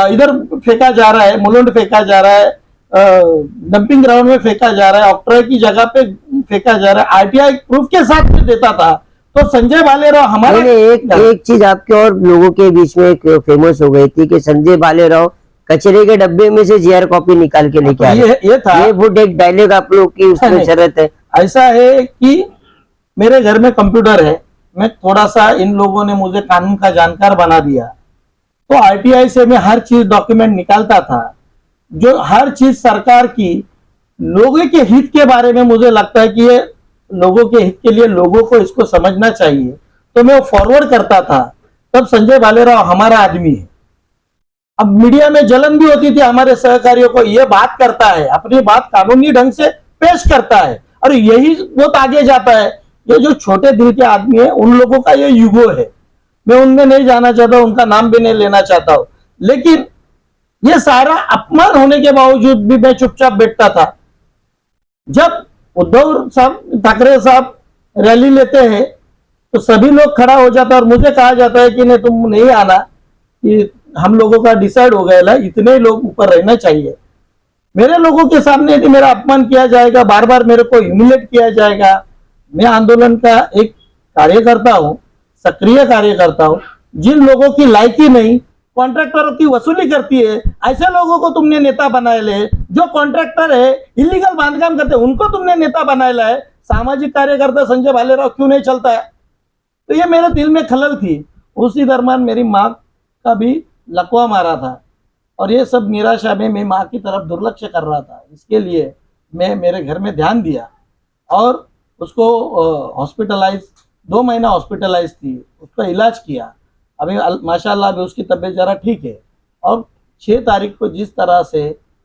इधर फेंका जा रहा है, मुलुंड फेंका जा रहा है, डंपिंग ग्राउंड में फेंका जा रहा है, ऑक्ट्रॉय की जगह पे फेंका जा रहा है, आरटीआई प्रूफ के साथ में देता था। तो संजय भालेराव हमारा एक चीज आपके और लोगों के बीच में एक फेमस हो गई थी कि संजय भालेराव कचरे के डब्बे में से जीआर कॉपी निकाल के लेके आए। ये था, ये वुड एक डायलॉग आप लोग की उसमें शरत है। ऐसा है कि मेरे घर में कंप्यूटर है, मैं थोड़ा सा इन लोगों ने मुझे कानून का जानकार बना दिया, तो आरटीआई से मैं हर चीज डॉक्यूमेंट निकालता था, जो हर चीज सरकार की लोगों के हित के बारे में मुझे लगता है कि ये लोगों के हित के लिए लोगों को इसको समझना चाहिए, तो मैं वो फॉरवर्ड करता था। तब संजय भालेराव हमारा आदमी है। अब मीडिया में जलन भी होती थी हमारे सहकारियों को, ये बात करता है, अपनी बात कानूनी ढंग से पेश करता है और यही बहुत आगे जाता है। ये जो छोटे दिल के आदमी है उन लोगों का ये युगो है, मैं उनमें नहीं जाना चाहता, उनका नाम भी नहीं लेना चाहता हूं, लेकिन ये सारा अपमान होने के बावजूद भी मैं चुपचाप बैठता था। जब उद्धव साहब ठाकरे साहब रैली लेते हैं तो सभी लोग खड़ा हो जाता है और मुझे कहा जाता है कि नहीं तुम नहीं आना, कि हम लोगों का डिसाइड हो गया, इतने लोग ऊपर रहना चाहिए। मेरे लोगों के सामने यदि मेरा अपमान किया जाएगा, बार बार मेरे को ह्यूमिलेट किया जाएगा। मैं आंदोलन का एक कार्यकर्ता हूं, सक्रिय कार्यकर्ता हूं। जिन लोगों की लायकी नहीं, कॉन्ट्रैक्टरों की वसूली करती है, ऐसे लोगों को तुमने नेता बनाए ले। जो कॉन्ट्रैक्टर है, इलीगल बांधकाम करते हैं, उनको तुमने नेता बनाए ला है। सामाजिक कार्यकर्ता संजय भालेराव क्यों नहीं चलता है? तो ये मेरे दिल में खलल थी। उसी दरम्यान मेरी माँ का भी लकवा मारा था और ये सब निराशा में मैं माँ की तरफ दुर्लक्ष्य कर रहा था। इसके लिए मैं मेरे घर में ध्यान दिया और उसको हॉस्पिटलाइज 2 महीना हॉस्पिटलाइज थी, उसका इलाज किया। अभी माशाल्लाह अभी उसकी तबीयत जरा ठीक है। और 6 तारीख को जिस तरह से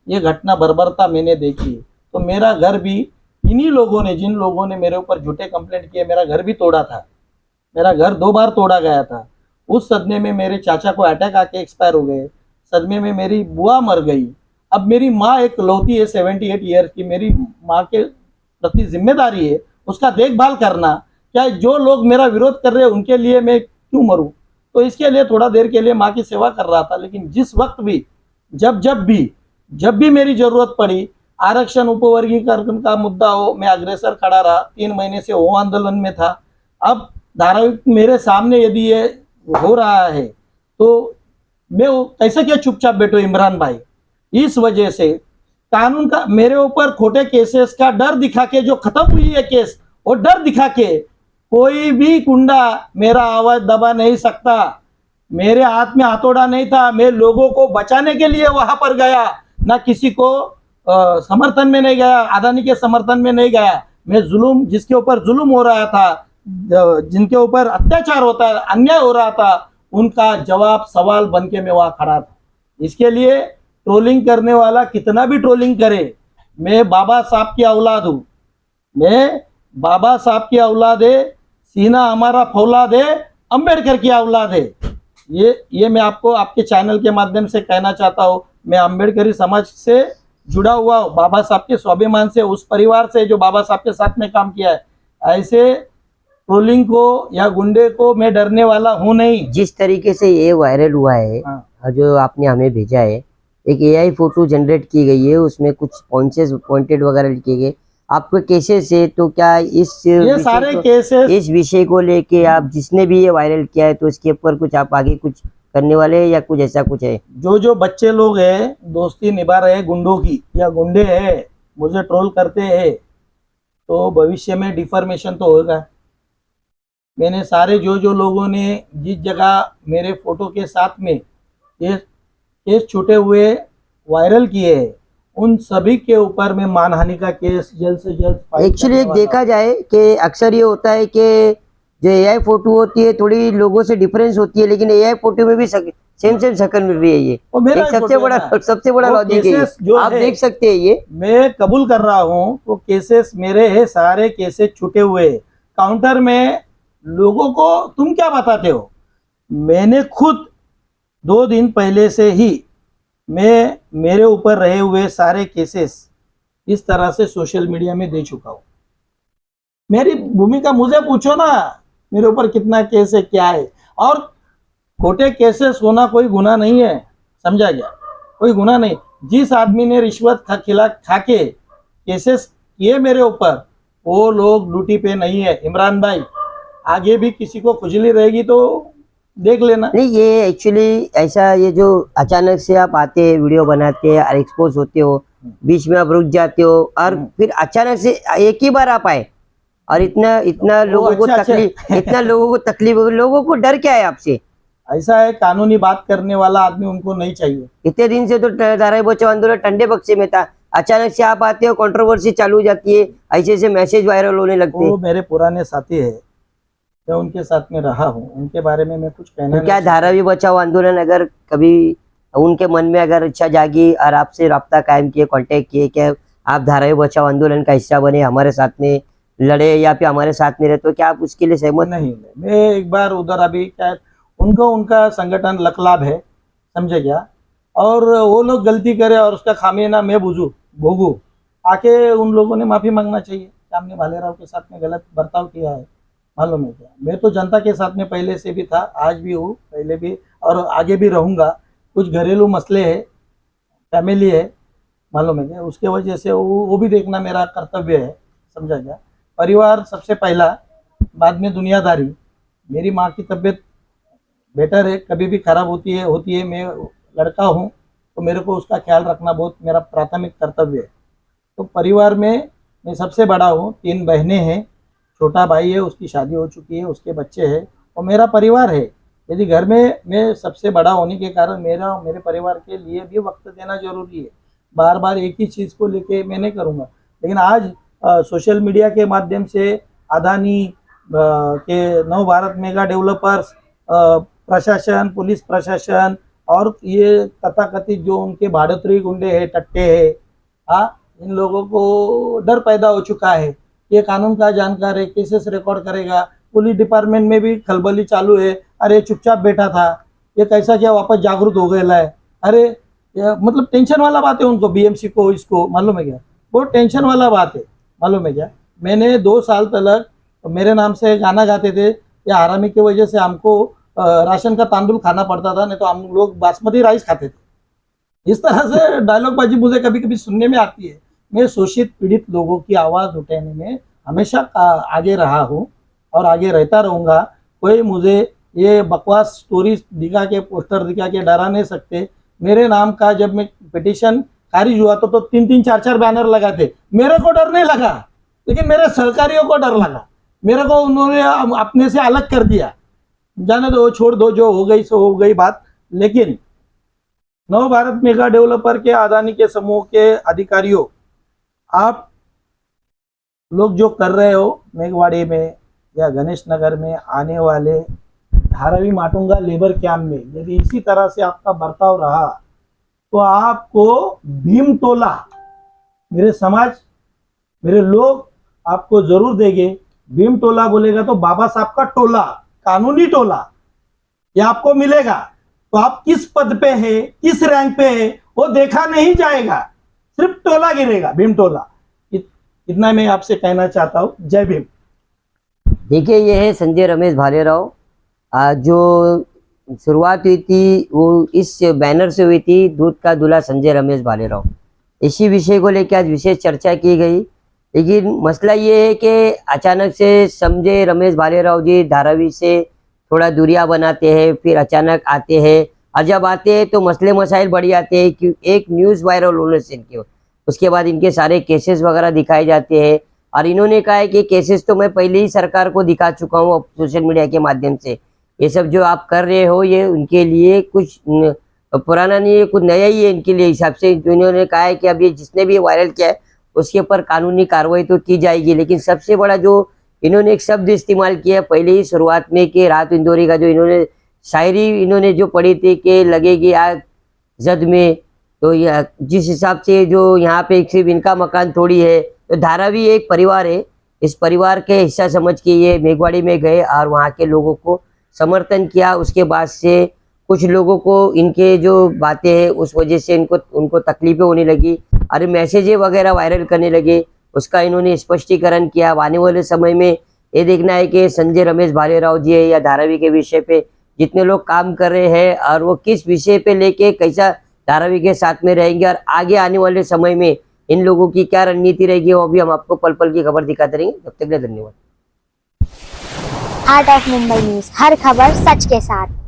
ये घटना बर्बरता मैंने देखी, तो मेरा घर भी इन्हीं लोगों ने, जिन लोगों ने मेरे ऊपर झूठे कंप्लेंट किए, मेरा घर भी तोड़ा था। मेरा घर 2 बार तोड़ा गया था। उस सदमे में मेरे चाचा को अटैक आके एक्सपायर हो गए, सदमे में मेरी बुआ मर गई। अब मेरी माँ एक लौती है 78 ईयर की, मेरी माँ के प्रति जिम्मेदारी है उसका देखभाल करना। क्या जो लोग मेरा विरोध कर रहे हैं उनके लिए मैं क्यों मरूं? तो इसके लिए थोड़ा देर के लिए माँ की सेवा कर रहा था। लेकिन जिस वक्त भी जब भी मेरी जरूरत पड़ी, आरक्षण उपवर्गीकरण का मुद्दा हो, मैं अग्रेसर खड़ा रहा। 3 महीने से वो आंदोलन में था। अब धारावी मेरे सामने यदि ये हो रहा है तो मैं कैसे क्या चुपचाप बैठो इमरान भाई? इस वजह से कानून का मेरे ऊपर खोटे केसेस का डर दिखा के, जो खत्म हुई है केस, वो डर दिखा के कोई भी गुंडा मेरा आवाज दबा नहीं सकता। मेरे हाथ में हथौड़ा नहीं था, मैं लोगों को बचाने के लिए वहां पर गया, ना किसी को समर्थन में नहीं गया, अदानी के समर्थन में नहीं गया। मैं जुल्म, जिसके ऊपर जुल्म हो रहा था, जिनके ऊपर अत्याचार होता है, अन्याय हो रहा था, उनका जवाब सवाल बन के मैं वहां खड़ा था। इसके लिए ट्रोलिंग करने वाला कितना भी ट्रोलिंग करे, मैं बाबा साहब की औलाद हूँ, मैं बाबा साहब की औलाद है, सीना हमारा फौलाद है, अंबेडकर की औलाद है। ये मैं आपको आपके चैनल के माध्यम से कहना चाहता हूँ। मैं अंबेडकरी समाज से जुड़ा हुआ हूँ, बाबा साहब के स्वाभिमान से, उस परिवार से जो बाबा साहब के साथ में काम किया है। ऐसे ट्रोलिंग को या गुंडे को मैं डरने वाला हूँ नहीं। जिस तरीके से ये वायरल हुआ है, जो आपने हमें भेजा है, एक एआई फोटो जनरेट की गई है, उसमें कुछ पॉइंटेड वगैरह लिखे गए आपके केसेस से, तो क्या ये सारे केसेस, इस विषय को लेके आप जिसने भी ये वायरल किया है, तो इसके ऊपर कुछ आप आगे कुछ करने वाले हैं या कुछ ऐसा कुछ है? जो बच्चे लोग हैं दोस्ती निभा रहे गुंडों की या गुंडे हैं, मुझे ट्रोल करते हैं, तो भविष्य में डिफॉर्मेशन तो होगा। मैंने सारे जो लोगों ने जिस जगह मेरे फोटो के साथ में ये केस छूटे हुए वायरल किए हैं, उन सभी के ऊपर मैं मानहानि का केस जल्द से जल्द फाइल एक्चुअली करने एक वाला देखा जाए कि अक्सर ये होता है कि जो एआई फोटो होती है थोड़ी लोगों से डिफरेंस होती है, लेकिन एआई फोटो में भी सेम शक्ल मिल रही है। ये वो मेरा एक ही फोटो है ना। सबसे बड़ा वो लॉजिक है केसेस ये। जो आप है, देख सकते हैं ये मैं कबूल कर रहा हूँ, वो केसेस मेरे हैं, सारे केसेस छूटे हुए हैं। काउंटर में लोगों को तुम क्या बताते हो, मैंने खुद 2 दिन पहले से ही मैं मेरे ऊपर रहे हुए सारे केसेस इस तरह से सोशल मीडिया में दे चुका हूँ। मेरी भूमिका मुझे पूछो ना, मेरे ऊपर कितना केस है क्या है। और खोटे केसेस होना कोई गुनाह नहीं है, समझा गया, कोई गुनाह नहीं। जिस आदमी ने रिश्वत खा के केसेस किए मेरे ऊपर, वो लोग ड्यूटी पे नहीं है। इमरान भाई, आगे भी किसी को खुजली रहेगी तो देख लेना। नहीं, ये एक्चुअली ऐसा, ये जो अचानक से आप आते हैं, वीडियो बनाते हैं और एक्सपोज होते हो, बीच में आप रुक जाते हो और फिर अचानक से एक ही बार आप आए और इतना लोगों को तकलीफ, इतना लोगों को तकलीफ, लोगों को डर क्या है आपसे? ऐसा है, कानूनी बात करने वाला आदमी उनको नहीं चाहिए। इतने दिन से तो धारावी बचाओ आंदोलन ठंडे बक्से में था, अचानक से आप आते हो, कंट्रोवर्सी चालू हो जाती है, ऐसे मैसेज वायरल होने लगते हैं। वो मेरे पुराने साथी है, मैं उनके साथ में रहा हूँ, उनके बारे में मैं कुछ कहना तो क्या नहीं धारावी बचाओ आंदोलन अगर कभी उनके मन में अगर इच्छा जागी और आपसे राब्ता कायम किए, कांटेक्ट किए कि आप धारावी बचाओ आंदोलन का हिस्सा बने, हमारे साथ में लड़े या फिर हमारे साथ में रहे, तो क्या आप उसके लिए सहमत? नहीं, मैं एक बार उधर अभी क्या उनका संगठन लकलाभ है, समझे क्या, और वो लोग गलती करे और उसका खामियाना मैं भोगू, आके उन लोगों ने माफी मांगना चाहिए कि हमने भालेराव के साथ में गलत बर्ताव किया है। मालूम है क्या, मैं तो जनता के साथ में पहले से भी था, आज भी हूँ, पहले भी और आगे भी रहूँगा। कुछ घरेलू मसले है, फैमिली है, मालूम है क्या, उसके वजह से वो भी देखना मेरा कर्तव्य है, समझा क्या। परिवार सबसे पहला, बाद में दुनियादारी। मेरी माँ की तबीयत बेटर है, कभी भी खराब होती है, मैं लड़का हूँ तो मेरे को उसका ख्याल रखना बहुत मेरा प्राथमिक कर्तव्य है। तो परिवार में मैं सबसे बड़ा हूँ, 3 बहनें हैं, छोटा भाई है, उसकी शादी हो चुकी है, उसके बच्चे हैं, और मेरा परिवार है। यदि घर में मैं सबसे बड़ा होने के कारण मेरे परिवार के लिए भी वक्त देना जरूरी है। बार बार एक ही चीज़ को लेके मैं नहीं करूँगा। लेकिन आज सोशल मीडिया के माध्यम से अदानी के नव भारत मेगा डेवलपर्स, प्रशासन, पुलिस प्रशासन और ये तथाकथित जो उनके भाड़ोतरी गुंडे हैं, टट्टे हैं, हाँ, इन लोगों को डर पैदा हो चुका है। ये कानून का जानकार है, केसेस रिकॉर्ड करेगा। पुलिस डिपार्टमेंट में भी खलबली चालू है, अरे चुपचाप बैठा था, ये कैसा क्या वापस जागरूक हो गया है, अरे मतलब टेंशन वाला बात है उनको, बीएमसी को, इसको, मालूम है क्या, बहुत टेंशन वाला बात है, मालूम है क्या। मैंने 2 साल तक मेरे नाम से गाना गाते थे, या हरामी की वजह से हमको राशन का तांदुल खाना पड़ता था, नहीं तो हम लोग बासमती राइस खाते थे। इस तरह से डायलॉगबाजी मुझे कभी कभी सुनने में आती है। मैं शोषित पीड़ित लोगों की आवाज़ उठाने में हमेशा आगे रहा हूँ और आगे रहता रहूँगा। कोई मुझे ये बकवास स्टोरीज दिखा के, पोस्टर दिखा के डरा नहीं सकते। मेरे नाम का जब मैं पिटीशन खारिज हुआ तो 3-3, 4-4 बैनर लगाते, मेरे को डर नहीं लगा, लेकिन मेरे सहकारियों को डर लगा। मेरे को उन्होंने अपने से अलग कर दिया, जाने दो, छोड़ दो, जो हो गई सो हो गई बात। लेकिन नव भारत मेगा डेवलपर के, अदानी के समूह के अधिकारियों, आप लोग जो कर रहे हो मेघवाड़ी में या गणेश नगर में आने वाले धारावी माटुंगा लेबर कैंप में, यदि इसी तरह से आपका बर्ताव रहा तो आपको भीमटोला, मेरे समाज, मेरे लोग आपको जरूर देंगे। भीमटोला बोलेगा तो बाबा साहब का टोला, कानूनी टोला, ये आपको मिलेगा। तो आप किस पद पे है, किस रैंक पे है, वो देखा नहीं जाएगा, सिर्फ टोला गिरेगा, भीमटोला। इतना मैं आपसे कहना चाहता हूँ। जय भीम। देखिए, ये है संजय रमेश भालेराव। जो शुरुआत हुई थी वो इस बैनर से हुई थी, दूध का दूल्हा संजय रमेश भालेराव। इसी विषय को लेकर आज विशेष चर्चा की गई। लेकिन मसला ये है कि अचानक से संजय रमेश भालेराव जी धारावी से थोड़ा दूरियां बनाते हैं, फिर अचानक आते हैं, और जब आते हैं तो मसले मसाइल बढ़ जाते हैं कि एक न्यूज़ वायरल होने से इनके, उसके बाद इनके सारे केसेस वगैरह दिखाए जाते हैं। और इन्होंने कहा है कि केसेस तो मैं पहले ही सरकार को दिखा चुका हूँ सोशल मीडिया के माध्यम से, ये सब जो आप कर रहे हो ये उनके लिए कुछ पुराना नहीं है, कुछ नया ही है इनके लिए हिसाब से। इन्होंने कहा है कि अब ये जिसने भी वायरल किया है उसके ऊपर कानूनी कार्रवाई तो की जाएगी। लेकिन सबसे बड़ा जो इन्होंने एक शब्द इस्तेमाल किया पहले ही शुरुआत में कि राहत इंदौरी का जो इन्होंने शायरी इन्होंने जो पढ़ी थी कि लगेगी आग जद में, तो जिस हिसाब से जो यहाँ पे सिर्फ इनका मकान थोड़ी है, तो धारावी एक परिवार है, इस परिवार के हिस्सा समझ के ये मेघवाड़ी में गए और वहाँ के लोगों को समर्थन किया। उसके बाद से कुछ लोगों को इनके जो बातें हैं उस वजह से उनको तकलीफें होने लगी और मैसेजें वगैरह वायरल करने लगे, उसका इन्होंने स्पष्टीकरण किया। आने वाले समय में ये देखना है कि संजय रमेश भालेराव जी है या धारावी के विषय पे जितने लोग काम कर रहे हैं और वो किस विषय पे लेके कैसा धारावी के साथ में रहेंगे और आगे आने वाले समय में इन लोगों की क्या रणनीति रहेगी वो भी हम आपको पल पल की खबर दिखाते रहेंगे। तब तक के लिए धन्यवाद। हार्ट ऑफ मुंबई न्यूज, हर खबर सच के साथ।